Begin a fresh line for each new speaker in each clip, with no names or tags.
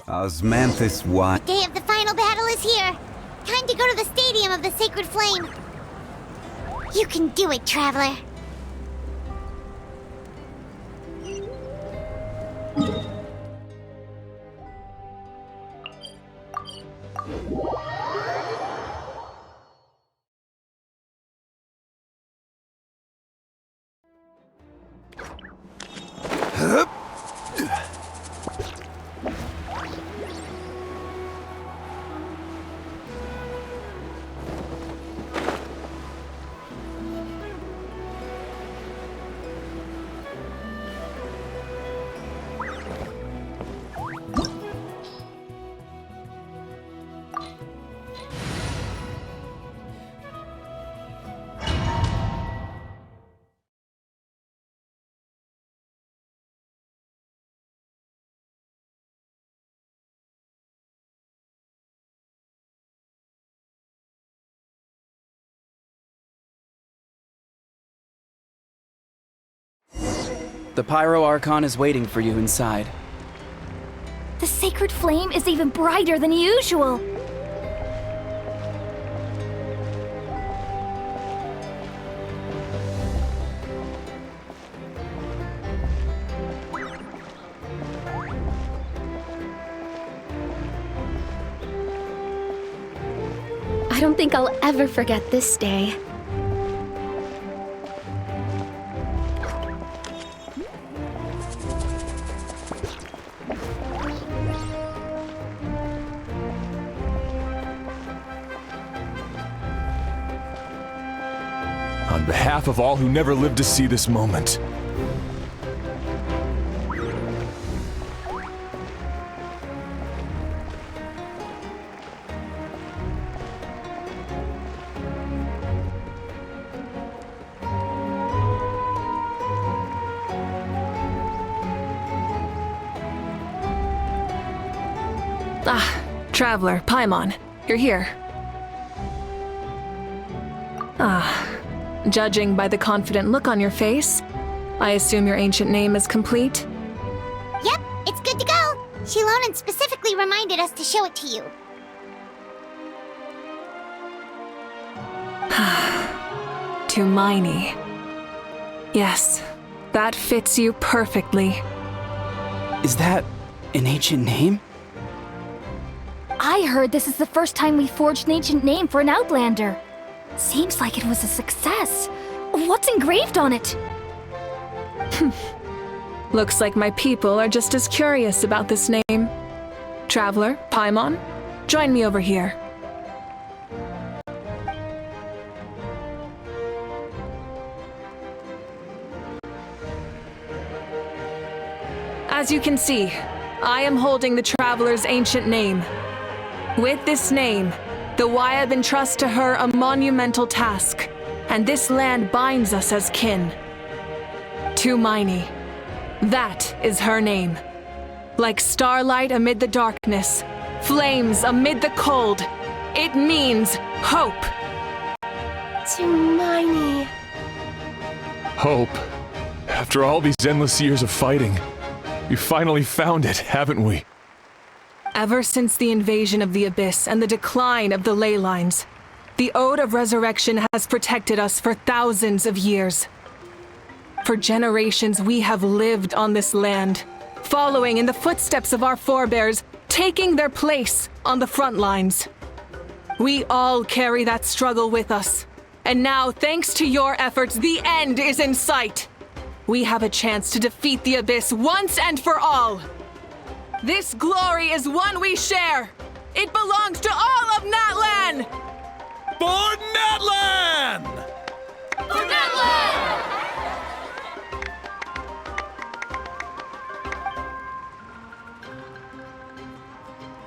Osmanthus what?
The day of the final battle is here. Time to go to the Stadium of the Sacred Flame. You can do it, Traveler.
The Pyro Archon is waiting for you inside.
The sacred flame is even brighter than usual. I don't think I'll ever forget this day.
On behalf of all who never lived to see this moment.
Traveler, Paimon, you're here. Judging by the confident look on your face, I assume your ancient name is complete?
Yep, it's good to go. Shilonen specifically reminded us to show it to you.
Tumaini. Yes, that fits you perfectly.
Is that an ancient name?
I heard this is the first time we forged an ancient name for an Outlander. Seems like it was a success. What's engraved on it?
Looks like my people are just as curious about this name. Traveler, Paimon, join me over here. As you can see, I am holding the Traveler's ancient name. With this name, the Wyab entrusts to her a monumental task, and this land binds us as kin. Tumaini. That is her name. Like starlight amid the darkness, flames amid the cold, it means hope.
Tumaini.
Hope. After all these endless years of fighting, we finally found it, haven't we?
Ever since the invasion of the Abyss and the decline of the ley lines, the Ode of Resurrection has protected us for thousands of years. For generations, we have lived on this land, following in the footsteps of our forebears, taking their place on the front lines. We all carry that struggle with us, and now, thanks to your efforts, the end is in sight. We have a chance to defeat the Abyss once and for all. This glory is one we share. It belongs to all of Natlan!
For Natlan!
For Natlan!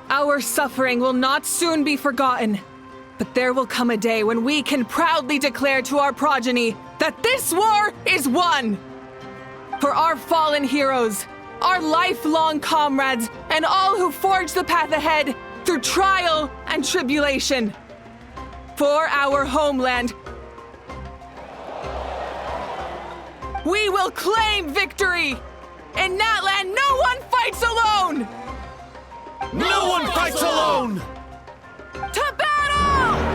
Our suffering will not soon be forgotten, but there will come a day when we can proudly declare to our progeny that this war is won! For our fallen heroes, our lifelong comrades, and all who forge the path ahead through trial and tribulation. For our homeland. We will claim victory! In Natlan, no one fights alone!
No one fights alone!
To battle!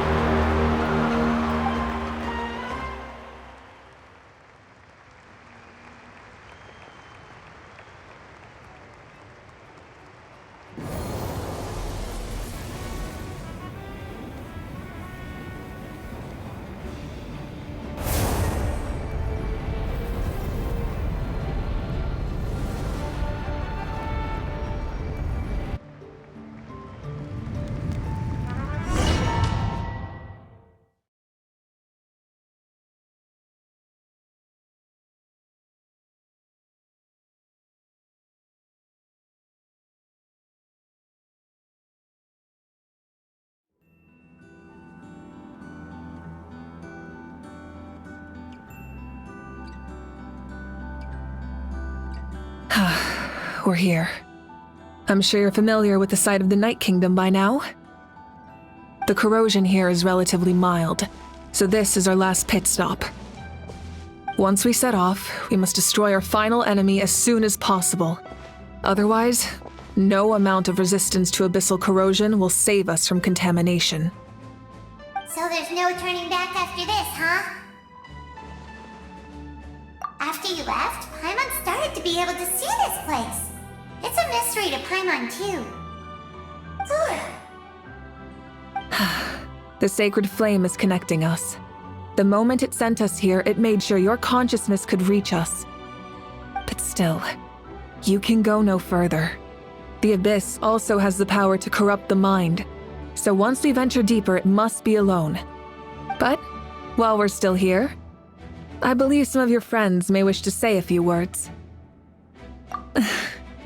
We're here. I'm sure you're familiar with the site of the Night Kingdom by now. The corrosion here is relatively mild, so this is our last pit stop. Once we set off, we must destroy our final enemy as soon as possible. Otherwise, no amount of resistance to abyssal corrosion will save us from contamination.
So there's no turning back after this, huh? After you left, Paimon started to be able to see this place. It's a mystery to Paimon, too.
The sacred flame is connecting us. The moment it sent us here, it made sure your consciousness could reach us. But still, you can go no further. The Abyss also has the power to corrupt the mind, so once we venture deeper, it must be alone. But, while we're still here, I believe some of your friends may wish to say a few words.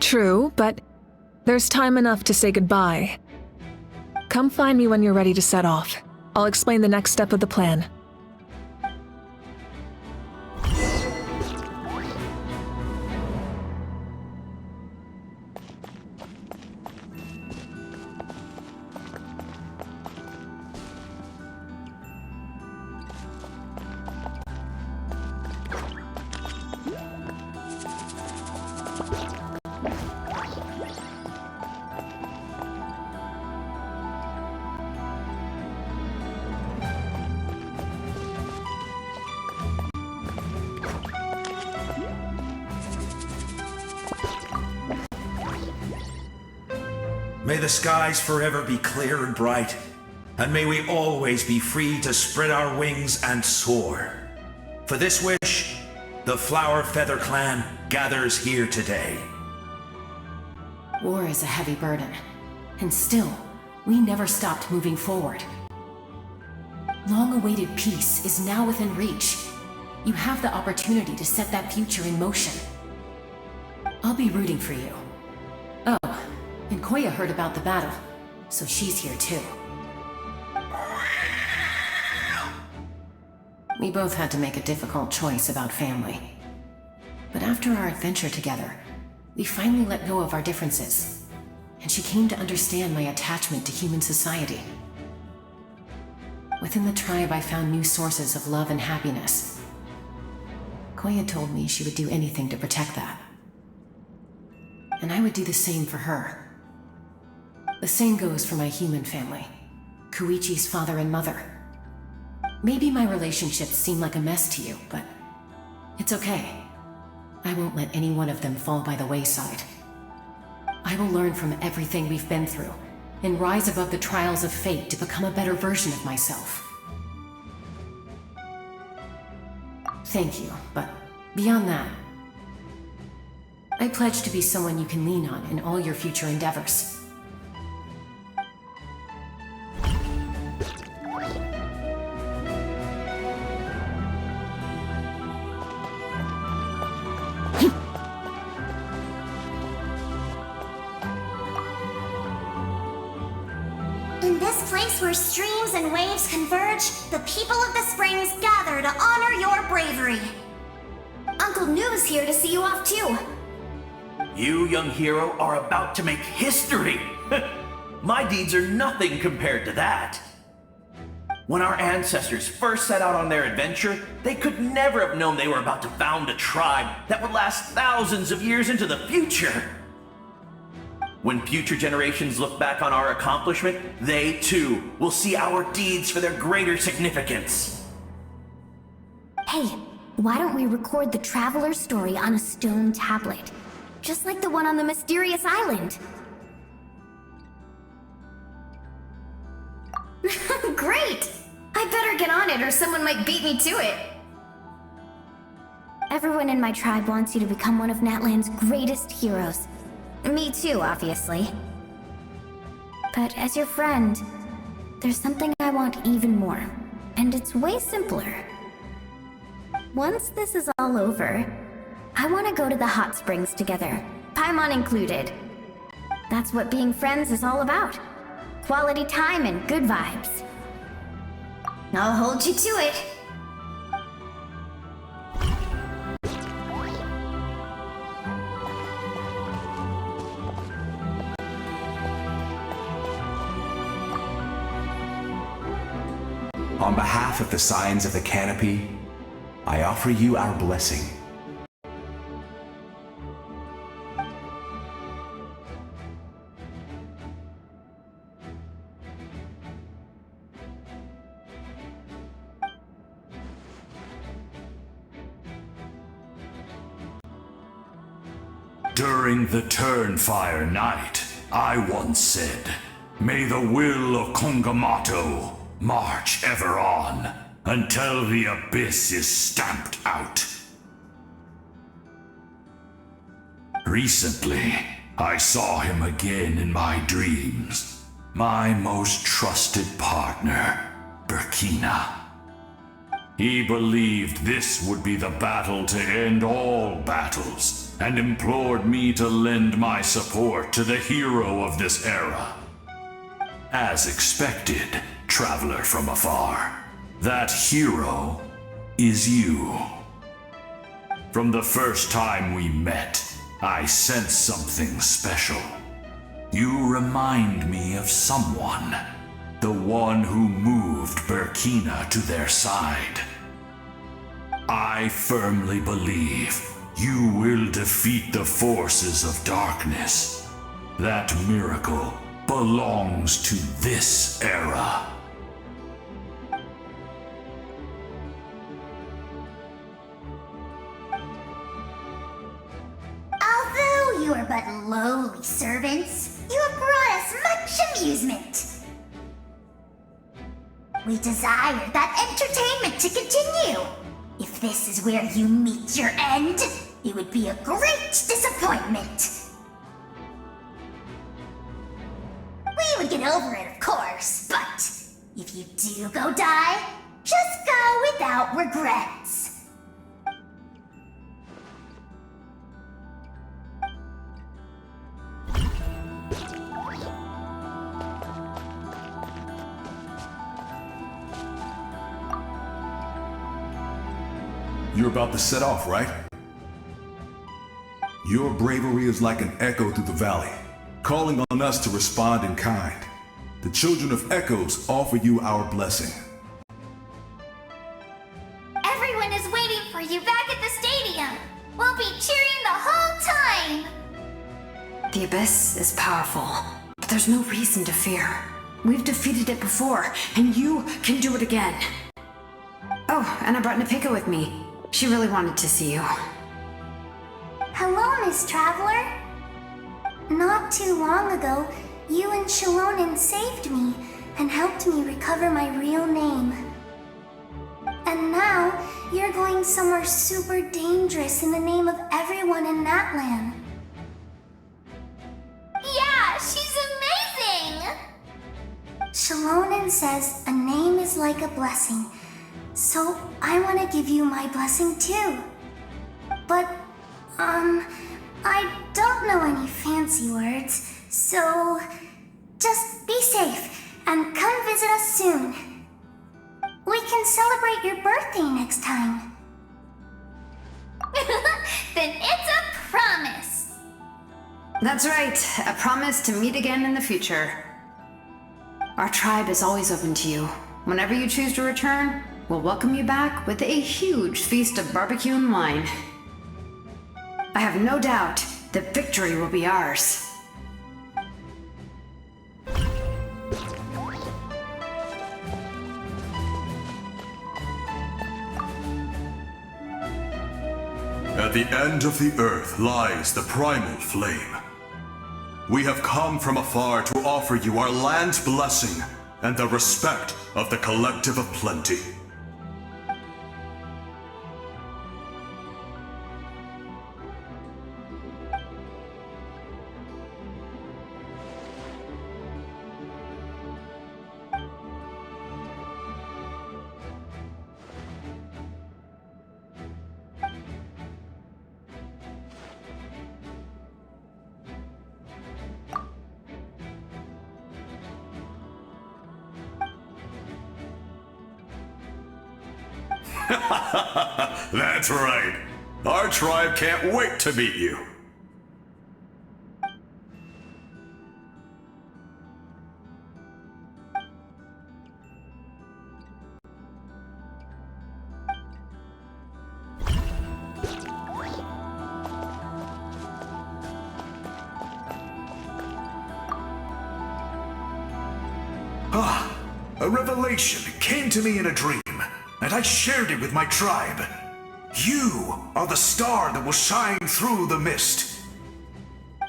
True, but there's time enough to say goodbye. Come find me when you're ready to set off. I'll explain the next step of the plan.
May the skies forever be clear and bright, and may we always be free to spread our wings and soar. For this wish, the Flower Feather Clan gathers here today.
War is a heavy burden, and still, we never stopped moving forward. Long-awaited peace is now within reach. You have the opportunity to set that future in motion. I'll be rooting for you. Oh, and Koya heard about the battle, so she's here too. We both had to make a difficult choice about family. But after our adventure together, we finally let go of our differences, and she came to understand my attachment to human society. Within the tribe, I found new sources of love and happiness. Koya told me she would do anything to protect that. And I would do the same for her. The same goes for my human family, Koichi's father and mother. Maybe my relationships seem like a mess to you, but it's okay. I won't let any one of them fall by the wayside. I will learn from everything we've been through and rise above the trials of fate to become a better version of myself. Thank you, but beyond that, I pledge to be someone you can lean on in all your future endeavors.
In this place where streams and waves converge, the people of the springs gather to honor your bravery. Uncle Noo's here to see you off too.
You, young hero, are about to make history! My deeds are nothing compared to that. When our ancestors first set out on their adventure, they could never have known they were about to found a tribe that would last thousands of years into the future. When future generations look back on our accomplishment, they too will see our deeds for their greater significance.
Hey, why don't we record the traveler's story on a stone tablet? Just like the one on the mysterious island. Great! I better get on it or someone might beat me to it. Everyone in my tribe wants you to become one of Natlan's greatest heroes. Me too, obviously. But as your friend, there's something I want even more. And it's way simpler. Once this is all over, I want to go to the hot springs together, Paimon included. That's what being friends is all about. Quality time and good vibes. I'll hold you to it.
On behalf of the Signs of the Canopy, I offer you our blessing.
During the Turnfire Night, I once said, "May the will of Kongamato march ever on until the abyss is stamped out." Recently, I saw him again in my dreams, my most trusted partner, Burkina. He believed this would be the battle to end all battles, and implored me to lend my support to the hero of this era. As expected, traveler from afar, that hero is you. From the first time we met, I sensed something special. You remind me of someone, the one who moved Burkina to their side. I firmly believe you will defeat the forces of darkness. That miracle belongs to this era.
Although you are but lowly servants, you have brought us much amusement. We desire that entertainment to continue. If this is where you meet your end, it would be a great disappointment. We would get over it, of course, but if you do go die, just go without regrets.
You're about to set off, right? Your bravery is like an echo through the valley, calling on us to respond in kind. The Children of Echoes offer you our blessing.
Everyone is waiting for you back at the stadium. We'll be cheering the whole time.
The Abyss is powerful, but there's no reason to fear. We've defeated it before, and you can do it again. Oh, and I brought Napika with me. She really wanted to see you.
Hello, Miss Traveler. Not too long ago, you and Shalonen saved me and helped me recover my real name. And now, you're going somewhere super dangerous in the name of everyone in Natlan. Yeah, she's amazing! Shalonen says a name is like a blessing. So, I want to give you my blessing too. But, I don't know any fancy words, so just be safe and come visit us soon. We can celebrate your birthday next time. Then it's a promise.
That's right, a promise to meet again in the future. Our tribe is always open to you.
Whenever you choose to return, we'll welcome you back with a huge feast of barbecue and wine. I have no doubt that victory will be ours.
At the end of the earth lies the primal flame. We have come from afar to offer you our land's blessing and the respect of the Collective of Plenty. That's right. Our tribe can't wait to meet you.
A revelation came to me in a dream, and I shared it with my tribe. You are the star that will shine through the mist.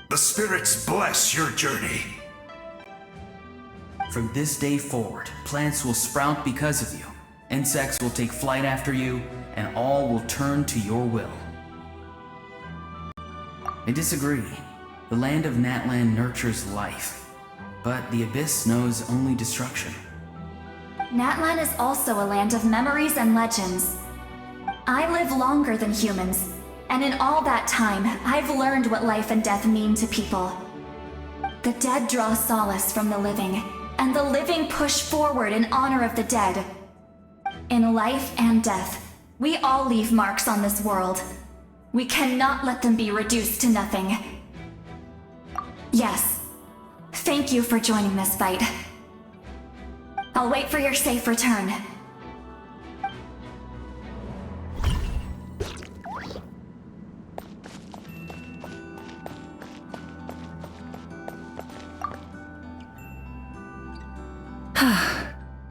The spirits bless your journey.
From this day forward, plants will sprout because of you, insects will take flight after you, and all will turn to your will. I disagree. The land of Natlan nurtures life, but the Abyss knows only destruction.
Natlan is also a land of memories and legends. I live longer than humans, and in all that time, I've learned what life and death mean to people. The dead draw solace from the living, and the living push forward in honor of the dead. In life and death, we all leave marks on this world. We cannot let them be reduced to nothing. Yes, thank you for joining this fight. I'll wait for your safe return.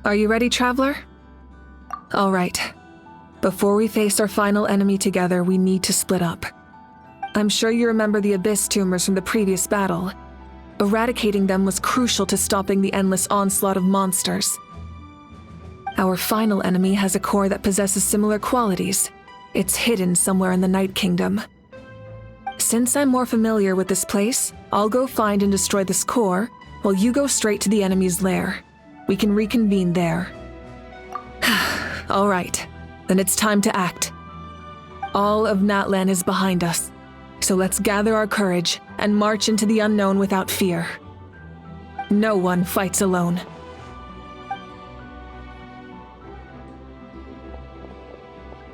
Are you ready, traveler? All right. Before we face our final enemy together, we need to split up. I'm sure you remember the Abyss tumors from the previous battle. Eradicating them was crucial to stopping the endless onslaught of monsters. Our final enemy has a core that possesses similar qualities. It's hidden somewhere in the Night Kingdom. Since I'm more familiar with this place, I'll go find and destroy this core, while you go straight to the enemy's lair. We can reconvene there. All right, then it's time to act. All of Natlan is behind us, so let's gather our courage and march into the unknown without fear. No one fights alone.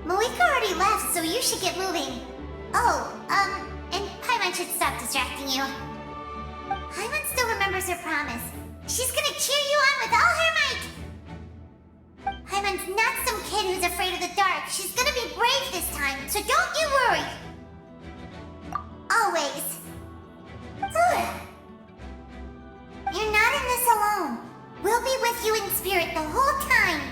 Malika already left, so you should get moving. Oh, and Paimon should stop distracting you. Paimon still remembers her promise. She's gonna cheer you on with all her might! Paimon's not some kid who's afraid of the dark. She's gonna be brave this time, so don't you worry. Always. You're not in this alone. We'll be with you in spirit the whole time.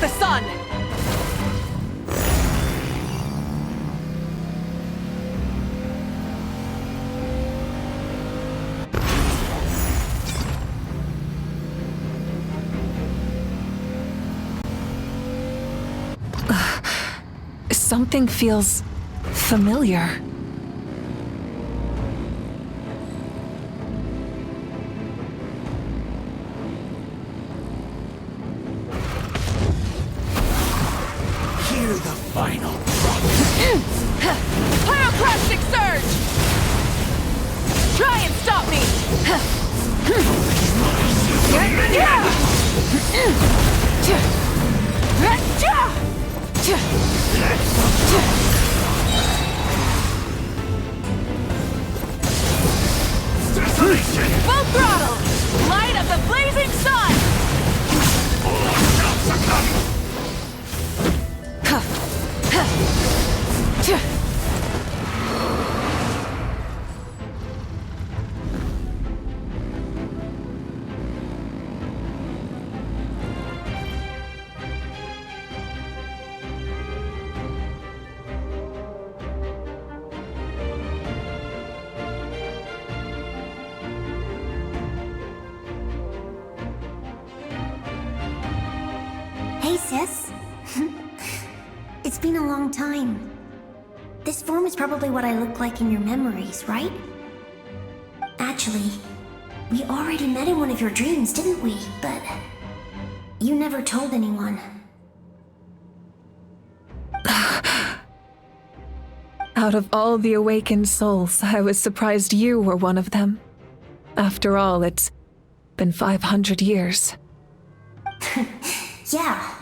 the sun! Something feels familiar.
Hear the final
Pyroclastic surge! Try and stop me! Full throttle! Light of the blazing sun!
Hey, sis. It's been a long time. This form is probably what I look like in your memories, right? Actually, we already met in one of your dreams, didn't we? But you never told anyone.
Out of all the awakened souls, I was surprised you were one of them. After all, it's been 500 years.
Yeah,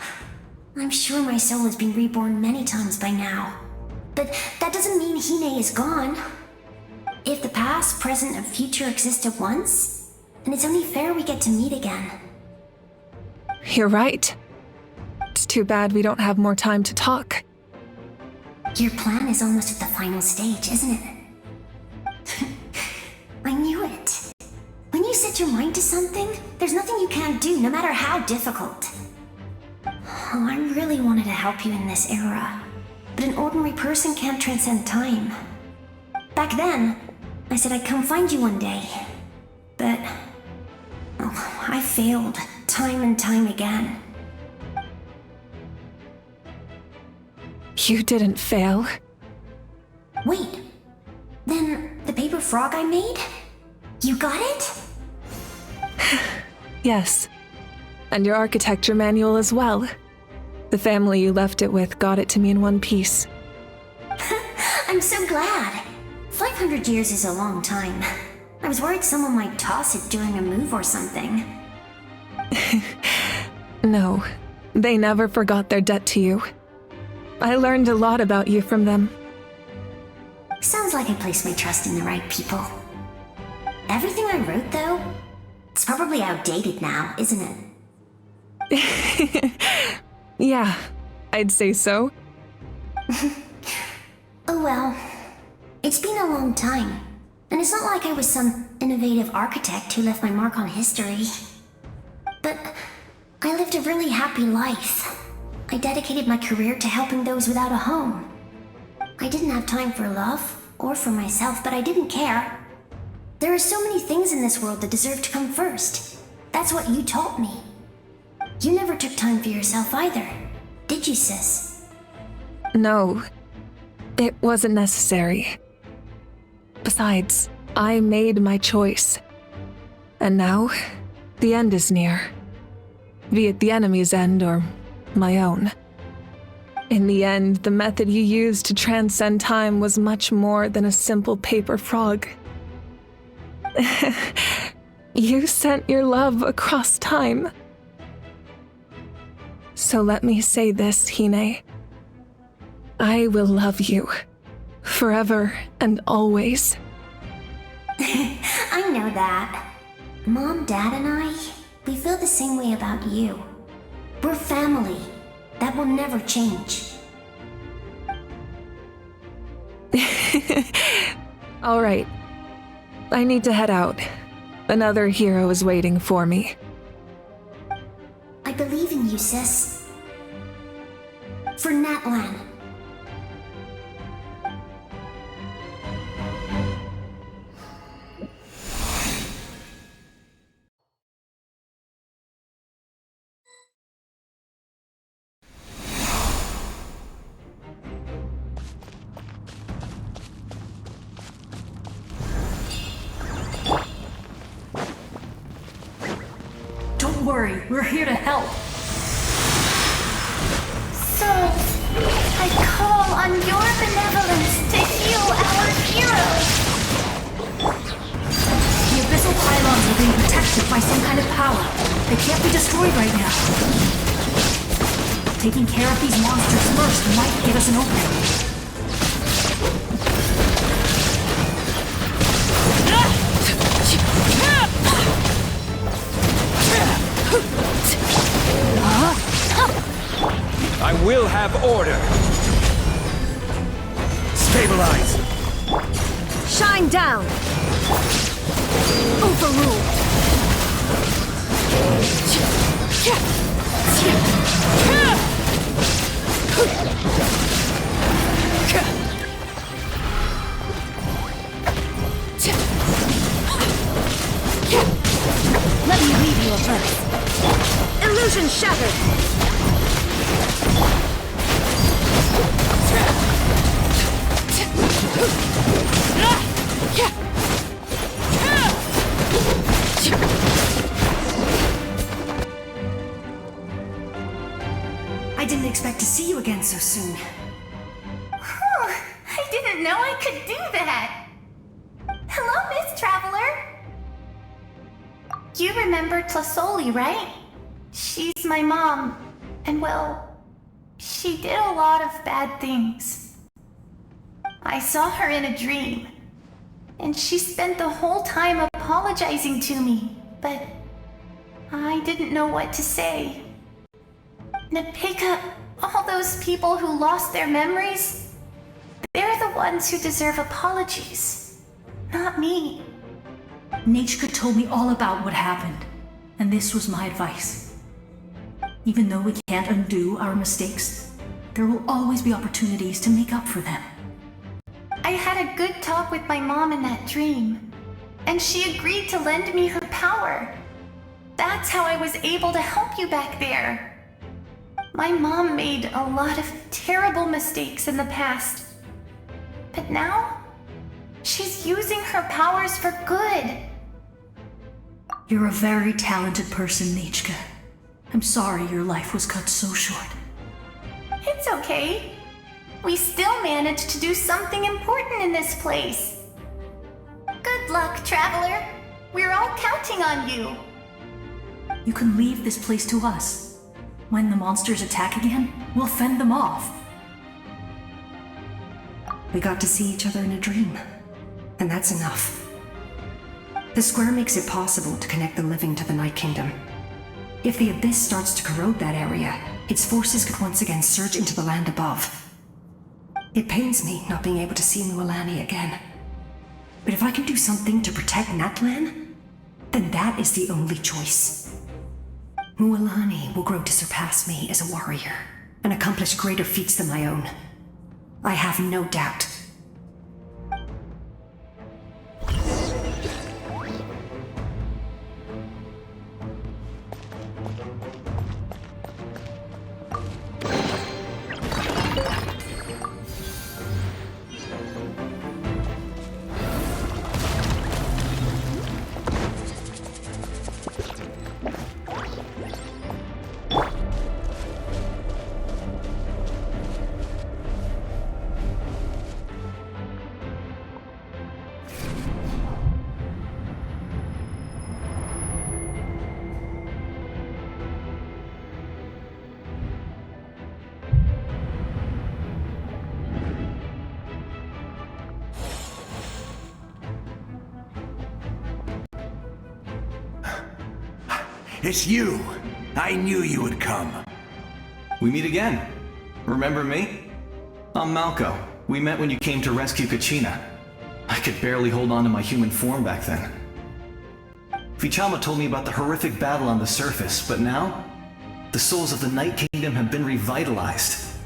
I'm sure my soul has been reborn many times by now. But that doesn't mean Hine is gone. If the past, present, and future exist at once, then it's only fair we get to meet again.
You're right. It's too bad we don't have more time to talk.
Your plan is almost at the final stage, isn't it? I knew it. When you set your mind to something, there's nothing you can't do, no matter how difficult. Oh, I really wanted to help you in this era, but an ordinary person can't transcend time. Back then, I said I'd come find you one day, but I failed time and time again.
You didn't fail.
Wait, then the paper frog I made? You got it?
Yes, and your architecture manual as well. The family you left it with got it to me in one piece.
I'm so glad. 500 years is a long time. I was worried someone might toss it during a move or something.
No, they never forgot their debt to you. I learned a lot about you from them.
Sounds like I placed my trust in the right people. Everything I wrote, though, it's probably outdated now, isn't it?
Yeah, I'd say so.
Oh well, it's been a long time, and it's not like I was some innovative architect who left my mark on history. But I lived a really happy life. I dedicated my career to helping those without a home. I didn't have time for love, or for myself, but I didn't care. There are so many things in this world that deserve to come first. That's what you taught me. You never took time for yourself either, did you, sis?
No, it wasn't necessary. Besides, I made my choice. And now, the end is near. Be it the enemy's end or my own. In the end, the method you used to transcend time was much more than a simple paper frog. You sent your love across time. So let me say this, Hine. I will love you. Forever and always.
I know that. Mom, Dad, and I, we feel the same way about you. We're family. That will never change.
All right. I need to head out. Another hero is waiting for me.
I believe in you, sis. for Natlan.
Don't worry, we're here to help.
So, I call on your benevolence to heal our heroes.
The abyssal pylons are being protected by some kind of power. They can't be destroyed right now. Taking care of these monsters first might give us an opening.
I will have order. Stabilize.
Shine down! Overruled! Let me leave you a verse. Illusion shattered!
I didn't expect to see you again so soon.
I didn't know I could do that. Hello, Miss Traveler. You remember Tlasoli, right? She's my mom, and well, she did a lot of bad things. I saw her in a dream, and she spent the whole time apologizing to me, but I didn't know what to say. Napika, all those people who lost their memories, they're the ones who deserve apologies, not me.
Nachka told me all about what happened, and this was my advice. Even though we can't undo our mistakes, there will always be opportunities to make up for them.
I had a good talk with my mom in that dream, and she agreed to lend me her power. That's how I was able to help you back there. My mom made a lot of terrible mistakes in the past, but now she's using her powers for good.
You're a very talented person, Nachka. I'm sorry your life was cut so short.
It's okay. We still managed to do something important in this place. Good luck, Traveler. We're all counting on you.
You can leave this place to us. When the monsters attack again, we'll fend them off.
We got to see each other in a dream, and that's enough. The square makes it possible to connect the living to the Night Kingdom. If the Abyss starts to corrode that area, its forces could once again surge into the land above. It pains me not being able to see Mualani again. But if I can do something to protect Natlan, then that is the only choice. Mualani will grow to surpass me as a warrior, and accomplish greater feats than my own. I have no doubt.
It's you! I knew you would come.
We meet again. Remember me? I'm Malco. We met when you came to rescue Kachina. I could barely hold on to my human form back then. Vichama told me about the horrific battle on the surface, but now, the souls of the Night Kingdom have been revitalized.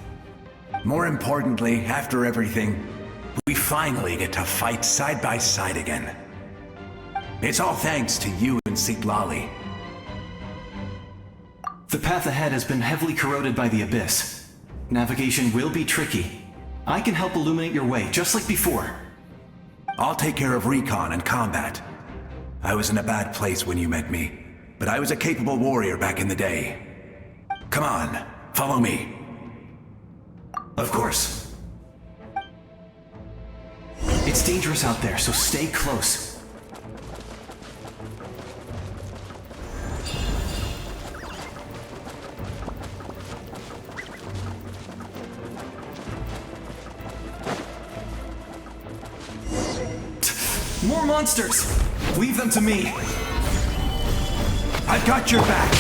More importantly, after everything, we finally get to fight side by side again. It's all thanks to you and Citlali.
The path ahead has been heavily corroded by the Abyss. Navigation will be tricky. I can help illuminate your way, just like before.
I'll take care of recon and combat. I was in a bad place when you met me, but I was a capable warrior back in the day. Come on, follow me.
Of course. It's dangerous out there, so stay close. More monsters! Leave them to me!
I've got your back!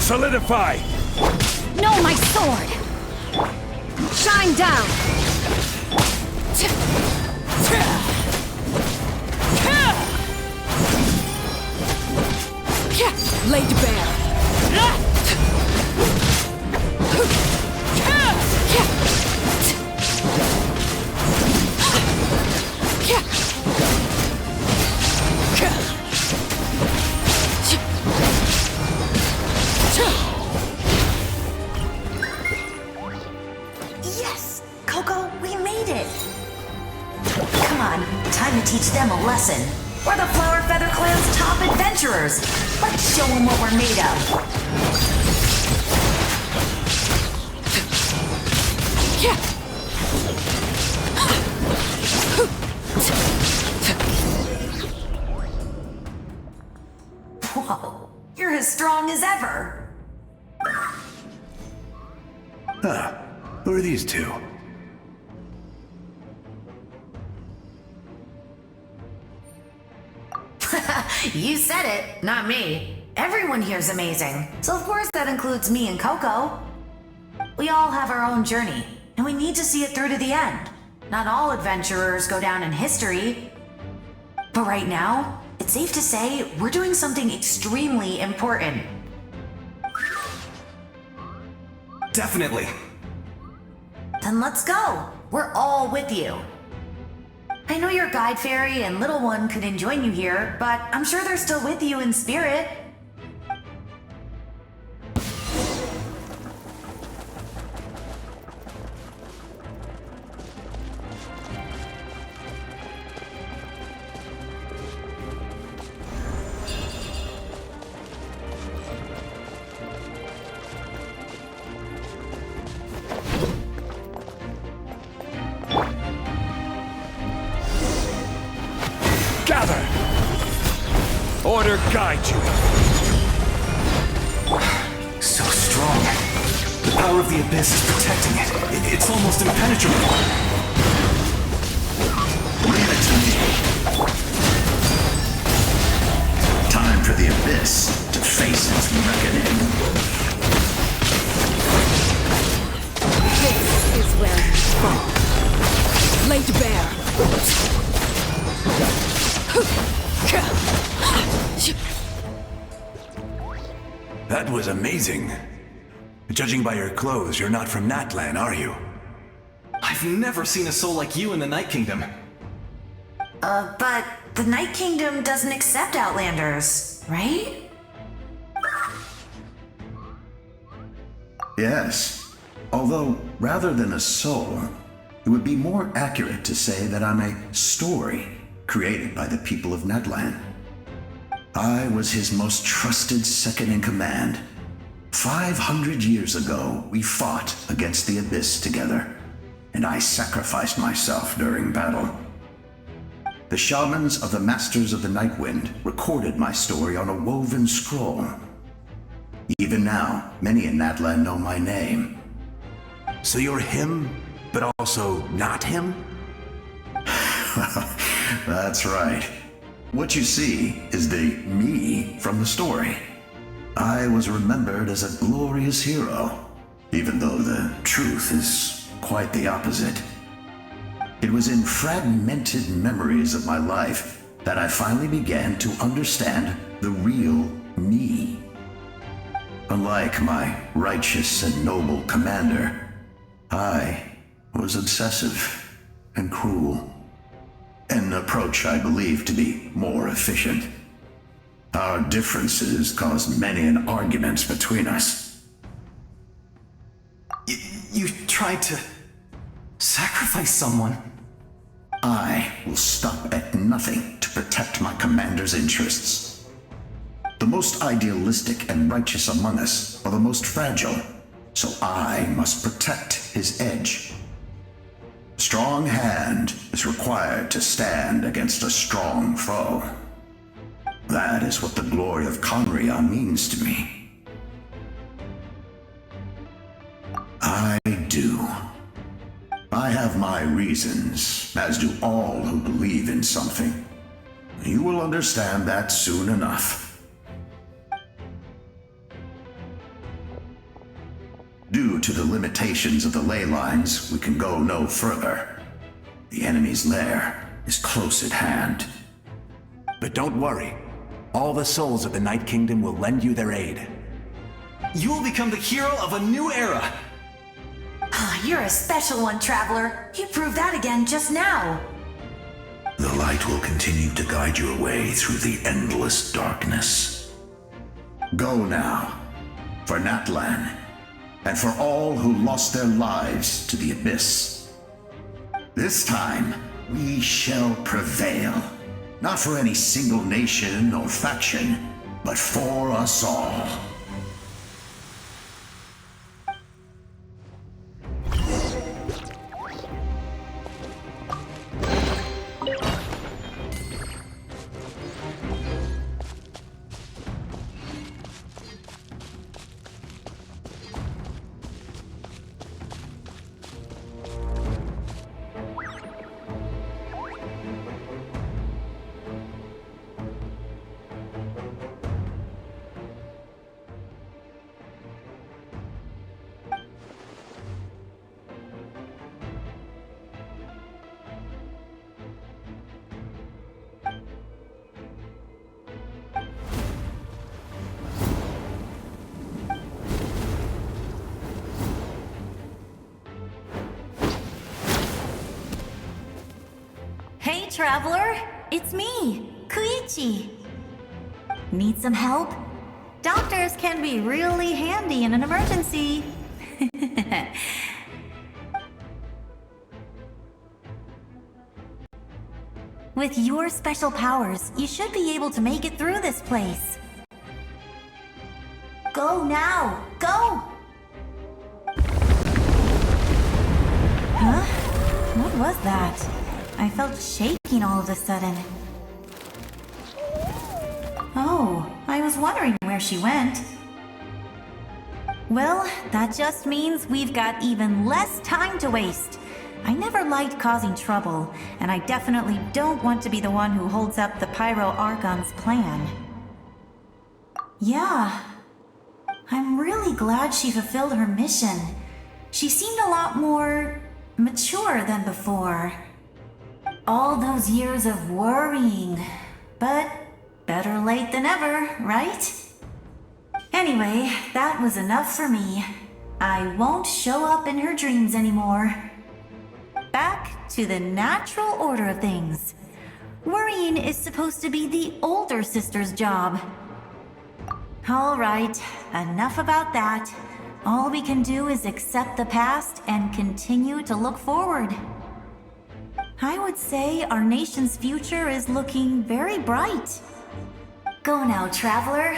Solidify!
No, my sword! Shine down! Laid bare.
Yes! Coco, we made it! Come on, time to teach them a lesson. We're the Flower Feather Clan's top adventurers. Let's show them what we're made of. Whoa, you're as strong as ever.
Huh. Who are these two?
You said it, not me. Everyone here's amazing. So of course that includes me and Coco. We all have our own journey, and we need to see it through to the end. Not all adventurers go down in history. But right now, it's safe to say we're doing something extremely important.
Definitely.
Then let's go. We're all with you. I know your guide fairy and little one couldn't join you here, but I'm sure they're still with you in spirit.
Gather! Order guide you.
So strong. The power of the Abyss is protecting it. It's almost impenetrable.
Leave it to me. Time for the Abyss to face its reckoning.
This is where you fall. Laid bare.
That was amazing. Judging by your clothes, you're not from Natlan, are you?
I've never seen a soul like you in the Night Kingdom.
But the Night Kingdom doesn't accept Outlanders, right?
Yes. Although, rather than a soul, it would be more accurate to say that I'm a story created by the people of Natlan. I was his most trusted second-in-command. 500 years ago, we fought against the Abyss together, and I sacrificed myself during battle. The shamans of the Masters of the Nightwind recorded my story on a woven scroll. Even now, many in Natlan know my name.
So you're him, but also not him?
That's right. What you see is the me from the story. I was remembered as a glorious hero, even though the truth is quite the opposite. It was in fragmented memories of my life that I finally began to understand the real me. Unlike my righteous and noble commander, I was obsessive and cruel, an approach I believe to be more efficient. Our differences caused many an arguments between us.
You tried to sacrifice someone.
I will stop at nothing to protect my commander's interests. The most idealistic and righteous among us are the most fragile, so I must protect his edge. A strong hand is required to stand against a strong foe. That is what the glory of Conria means to me. I do. I have my reasons, as do all who believe in something. You will understand that soon enough. Due to the limitations of the ley lines, we can go no further. The enemy's lair is close at hand.
But don't worry. All the souls of the Night Kingdom will lend you their aid.
You will become the hero of a new era!
You're a special one, Traveler. You proved that again just now.
The light will continue to guide your way through the endless darkness.
Go now, for Natlan, and for all who lost their lives to the Abyss. This time, we shall prevail. Not for any single nation or faction, but for us all.
Hey, Traveler! It's me, Koichi. Need some help? Doctors can be really handy in an emergency. With your special powers, you should be able to make it through this place. Go now! Go! Huh? What was that? I felt shaking all of a sudden. Oh, I was wondering where she went. Well, that just means we've got even less time to waste. I never liked causing trouble, and I definitely don't want to be the one who holds up the Pyro Archon's plan. Yeah, I'm really glad she fulfilled her mission. She seemed a lot more mature than before. All those years of worrying, but better late than ever, right? Anyway, that was enough for me. I won't show up in her dreams anymore. Back to the natural order of things. Worrying is supposed to be the older sister's job. All right, enough about that. All we can do is accept the past and continue to look forward. I would say our nation's future is looking very bright. Go now, Traveler.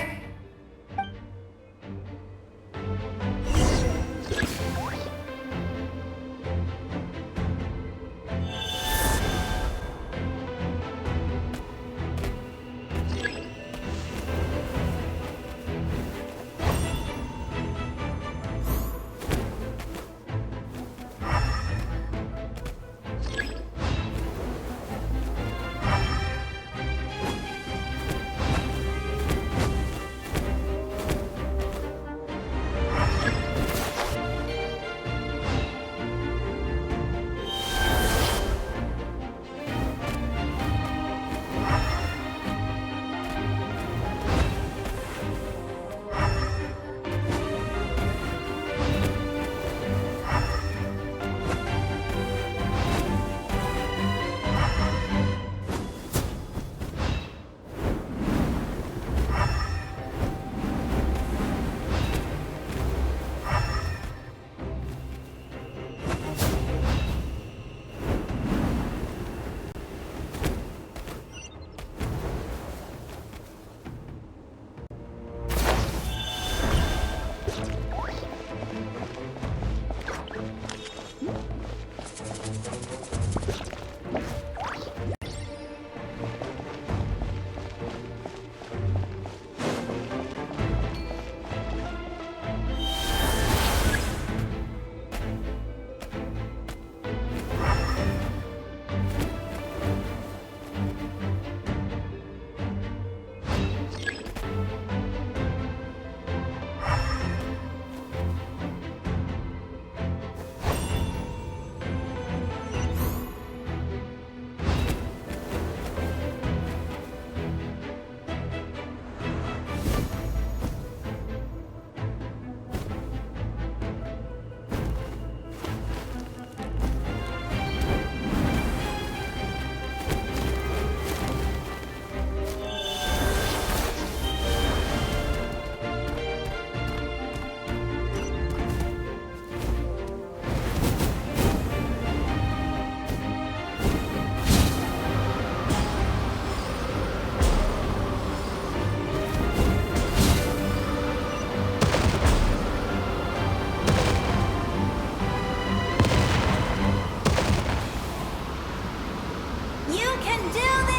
can do this!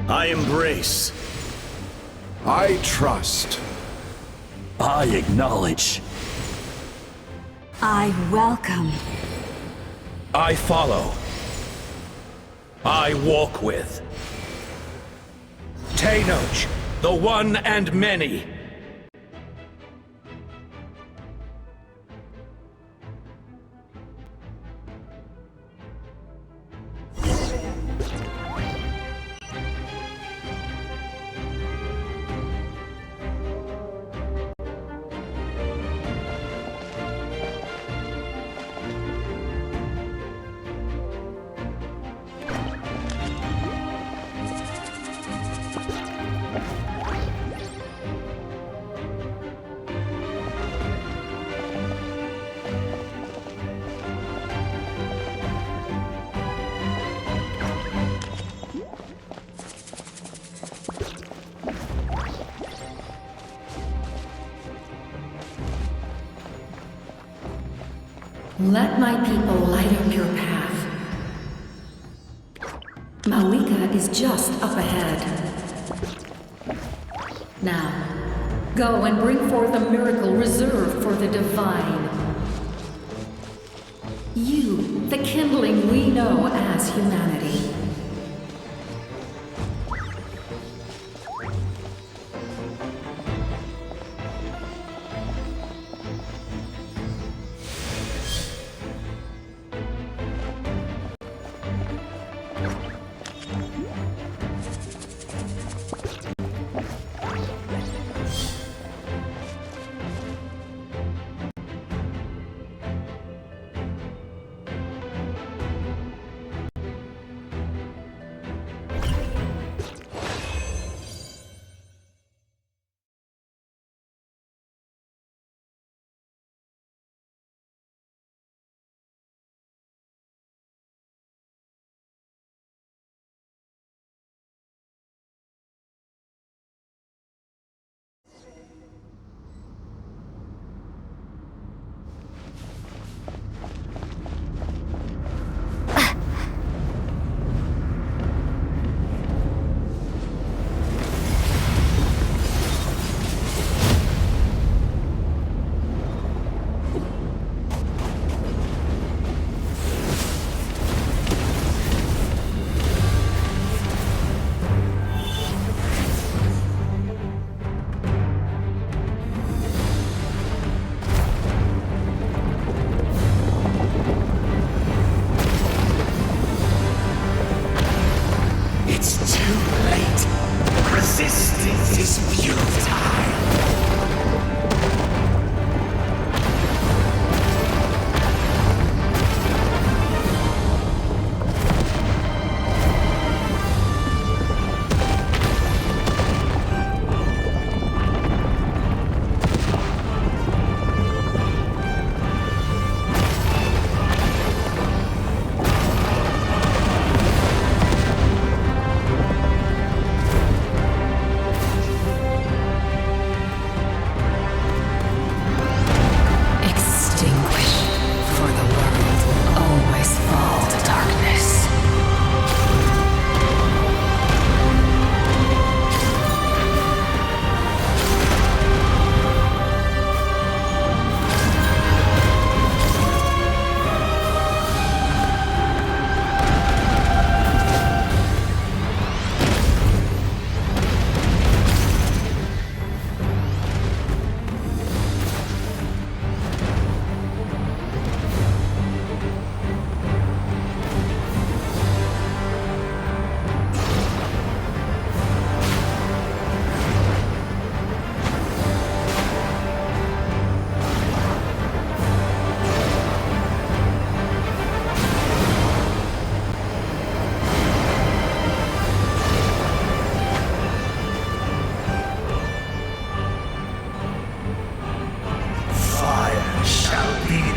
I embrace.
I trust.
I acknowledge.
I welcome.
I follow. I walk with. Tenoch, the one and many.
Let my people light up your path. Malika is just up ahead. Now, go and bring forth a miracle reserved for the divine. You, the kindling we know as humanity.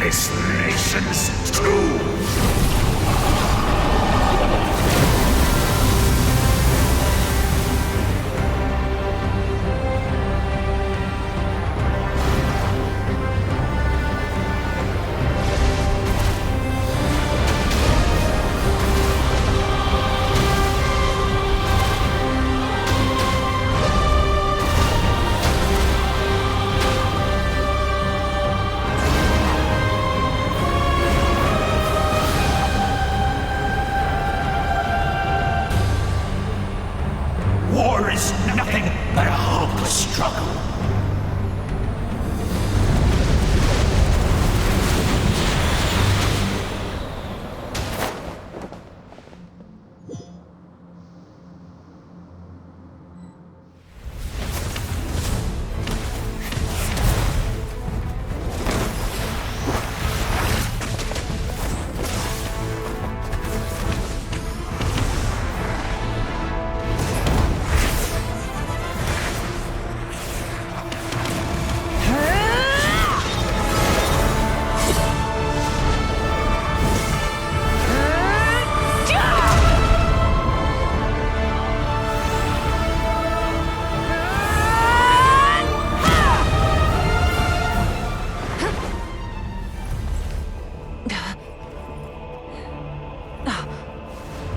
this nation's tomb! War is nothing but a hopeless struggle.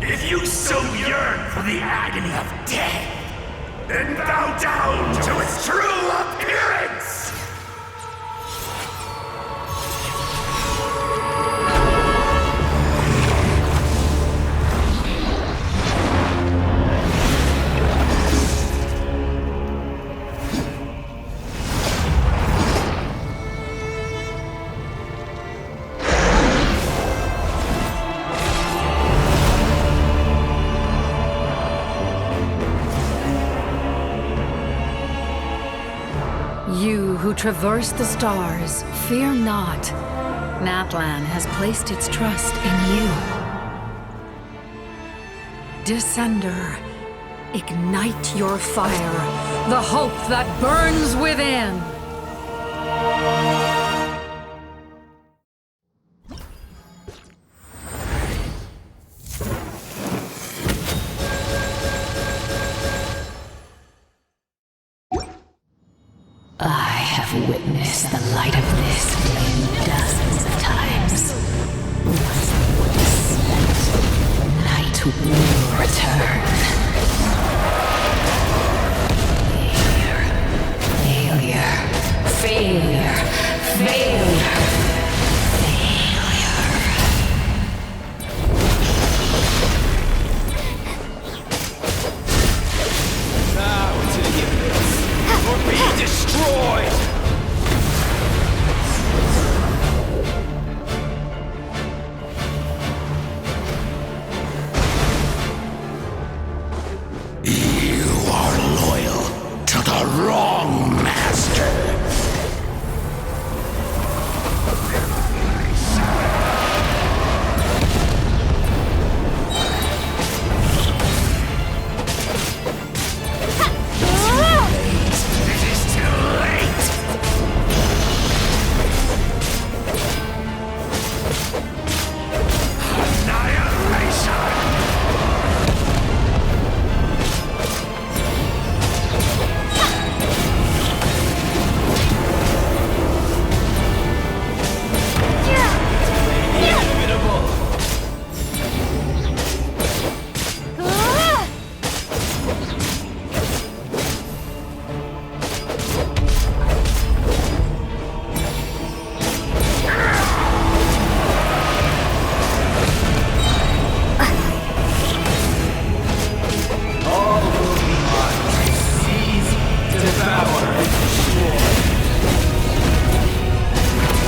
If you so yearn for the agony of death, then bow down to its true appearance!
You who traverse the stars, fear not. Natlan has placed its trust in you. Descender, ignite your fire, the hope that burns within!
I have witnessed the light of this flame dozens of times. Once the wood is spent, night will return. Failure, failure, failure, failure.
Now to the abyss, or be destroyed!
You are loyal to the wrong master. It is too late. Annihilation.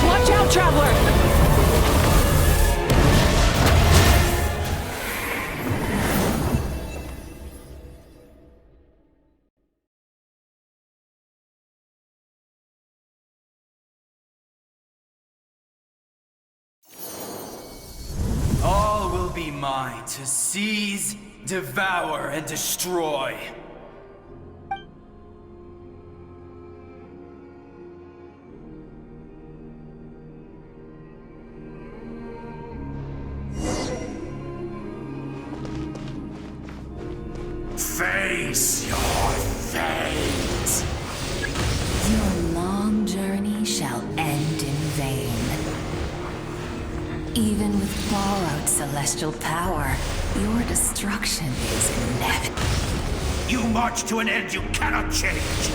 Watch out, traveler!
All will be mine to seize, devour, and destroy.
Face your fate.
Your long journey shall end in vain. Even with borrowed celestial power, your destruction is inevitable.
You march to an end you cannot change.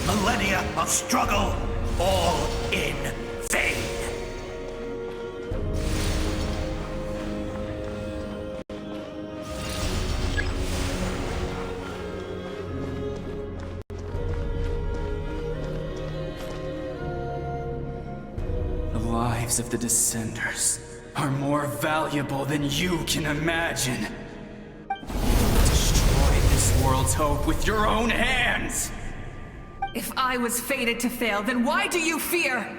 Millennia of struggle, all in vain.
The lives of the Descenders are more valuable than you can imagine. Destroy this world's hope with your own hands!
If I was fated to fail, then why do you fear?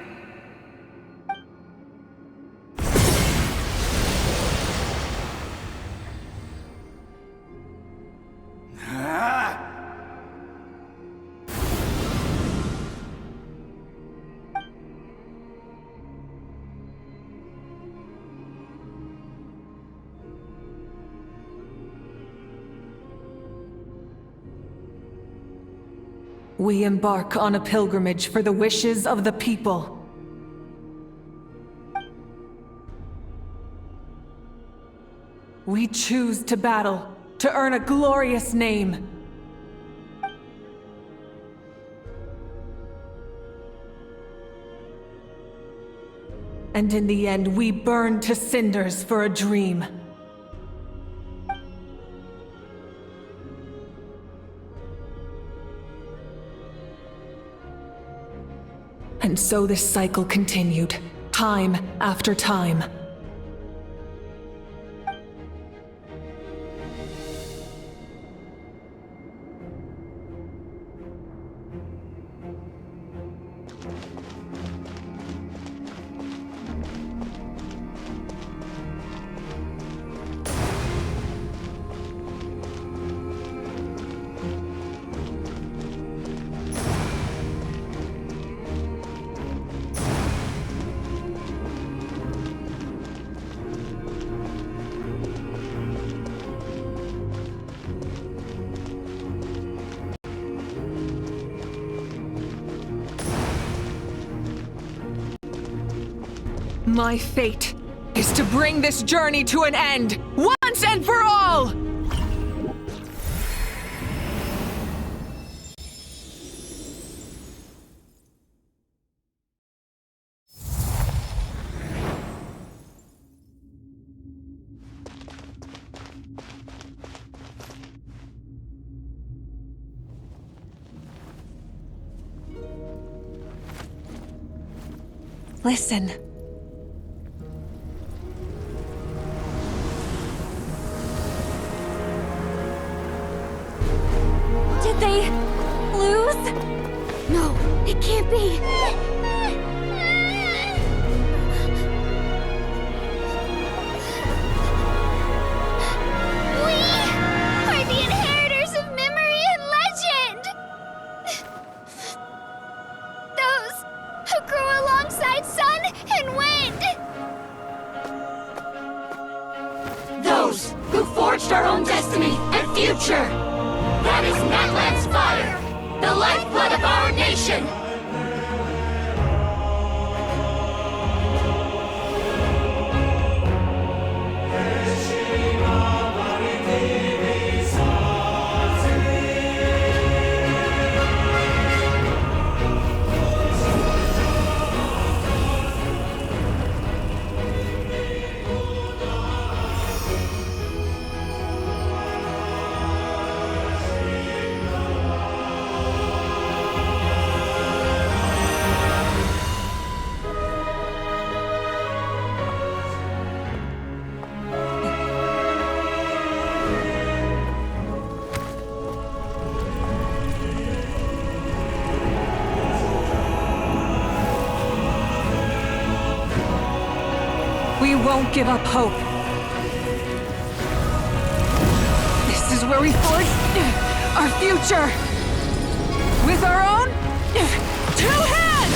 We embark on a pilgrimage for the wishes of the people. We choose to battle, to earn a glorious name. And in the end, we burn to cinders for a dream. And so this cycle continued, time after time. My fate is to bring this journey to an end, once and for all! Listen.
Did they lose? No, it can't be.
We are the inheritors of memory and legend! Those who grew alongside sun and wind!
Those who forged our own destiny and future! That is Natlan's fire, the lifeblood of our nation!
We won't give up hope. This is where we forge our future. With our own 2 hands!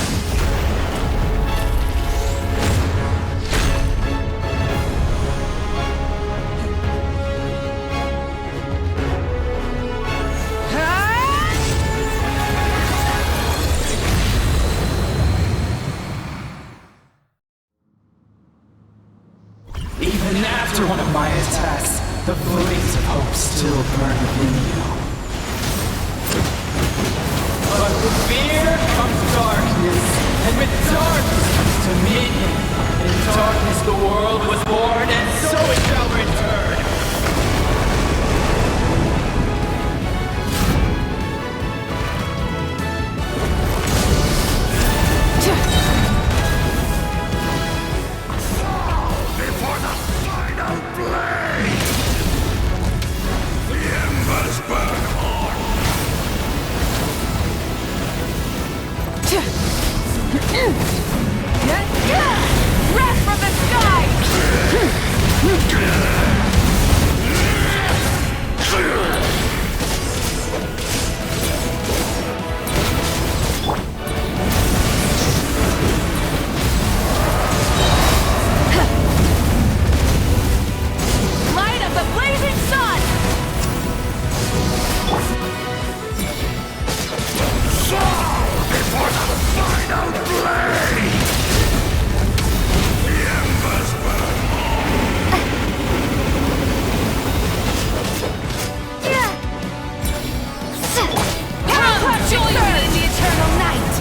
Wrath from the sky! Light of the blazing sun!
Before the final blade! The embers burn
Come, join me in the eternal night!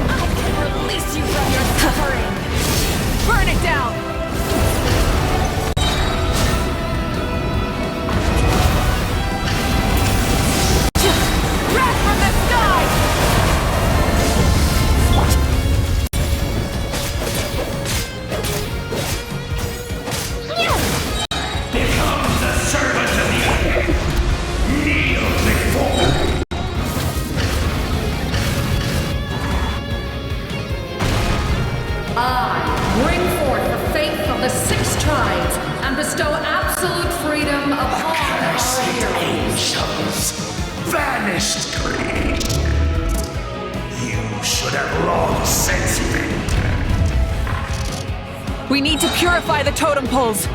I can release you from your suffering! Burn it down! Wrath from the sky!
Become the servant of the earth. Kneel before.
I bring forth the faith of the 6 tribes and bestow absolute freedom upon our heroes.
Angels, vanished greed. You should have long since been dead.
We need to purify the totem poles.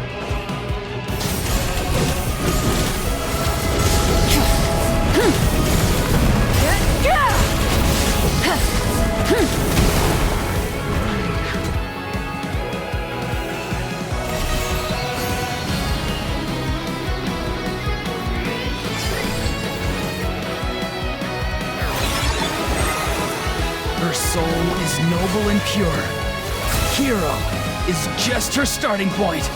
Her soul is noble and pure. Hero is just her starting point.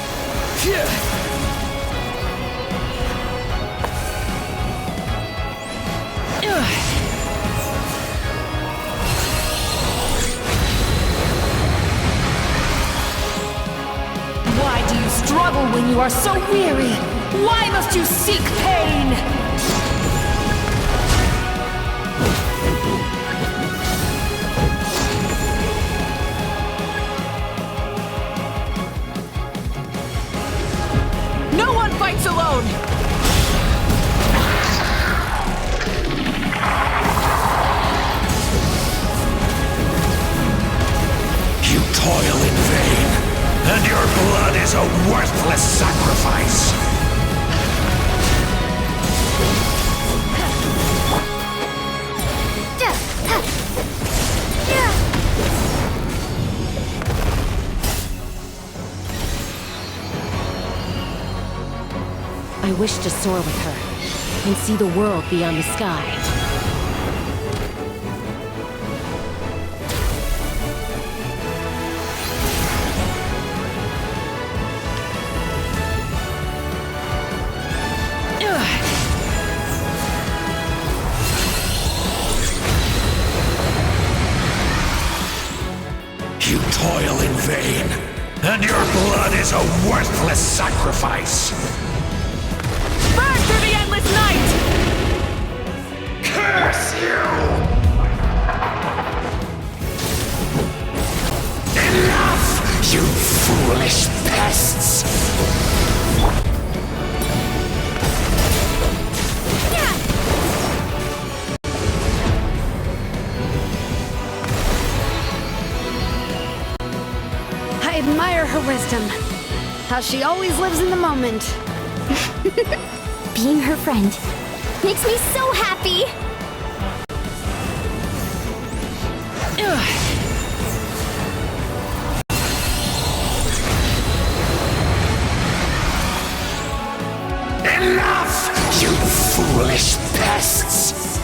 Why do you struggle when you are so weary? Why must you seek pain? No one fights alone!
You toil in vain, and your blood is a worthless sacrifice.
I wish to soar with her and see the world beyond the sky.
You toil in vain, and your blood is a worthless sacrifice.
Burn through the endless night!
Curse you! Enough, you foolish pests!
I admire her wisdom. How she always lives in the moment.
Being her friend makes me so happy!
Enough, you foolish pests!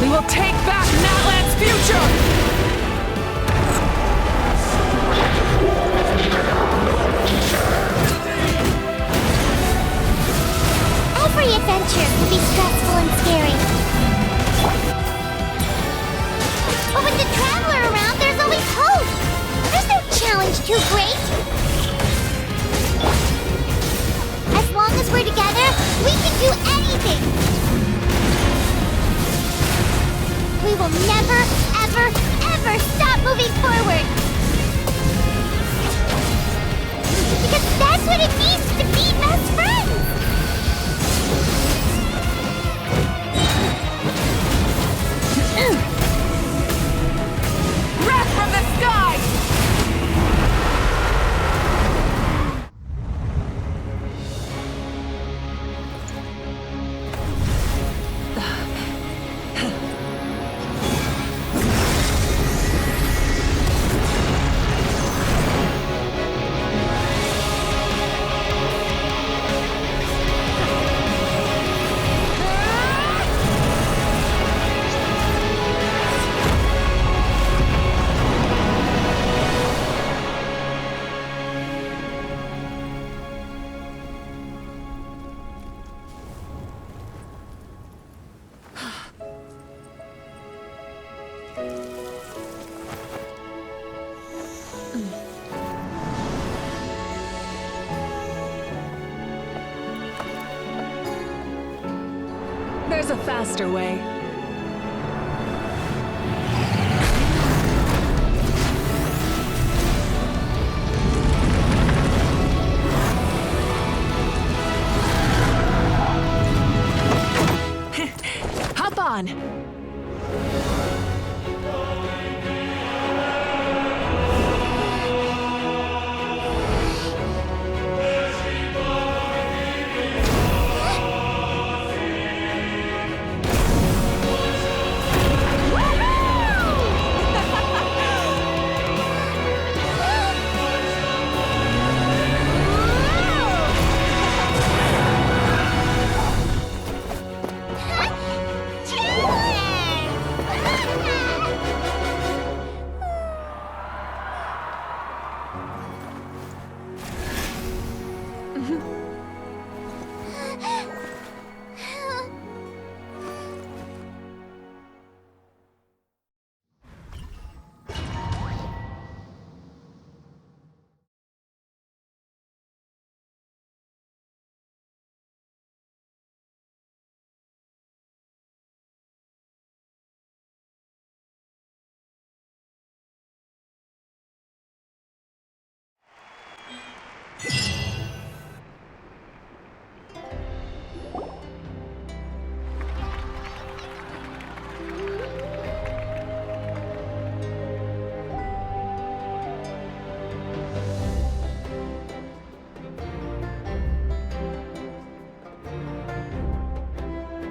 We will take back Natlan's future!
Every adventure can be stressful and scary. But with the Traveler around, there's always hope! There's no challenge too great! as we're together, we can do anything! We will never, ever, ever stop moving forward! Because that's what it means to be best friends!
Wrath from the sky!
There's a faster way. Hop on!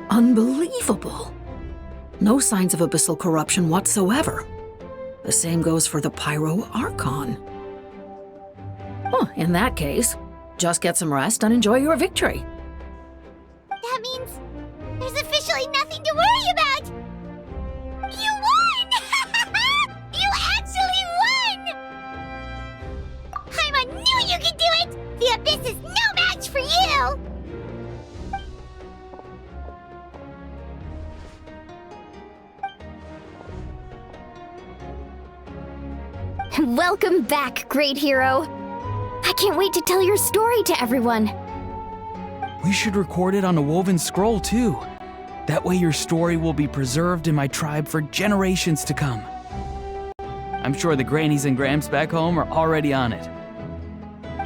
Unbelievable. No signs of abyssal corruption whatsoever. The same goes for the Pyro Archon. Well, in that case, just get some rest and enjoy your victory.
That means there's officially nothing to worry about! You won! You actually won! Paimon knew you could do it! The Abyss is no match for you!
Welcome back, great hero! I can't wait to tell your story to everyone!
We should record it on a woven scroll, too. That way your story will be preserved in my tribe for generations to come. I'm sure the grannies and gramps back home are already on it.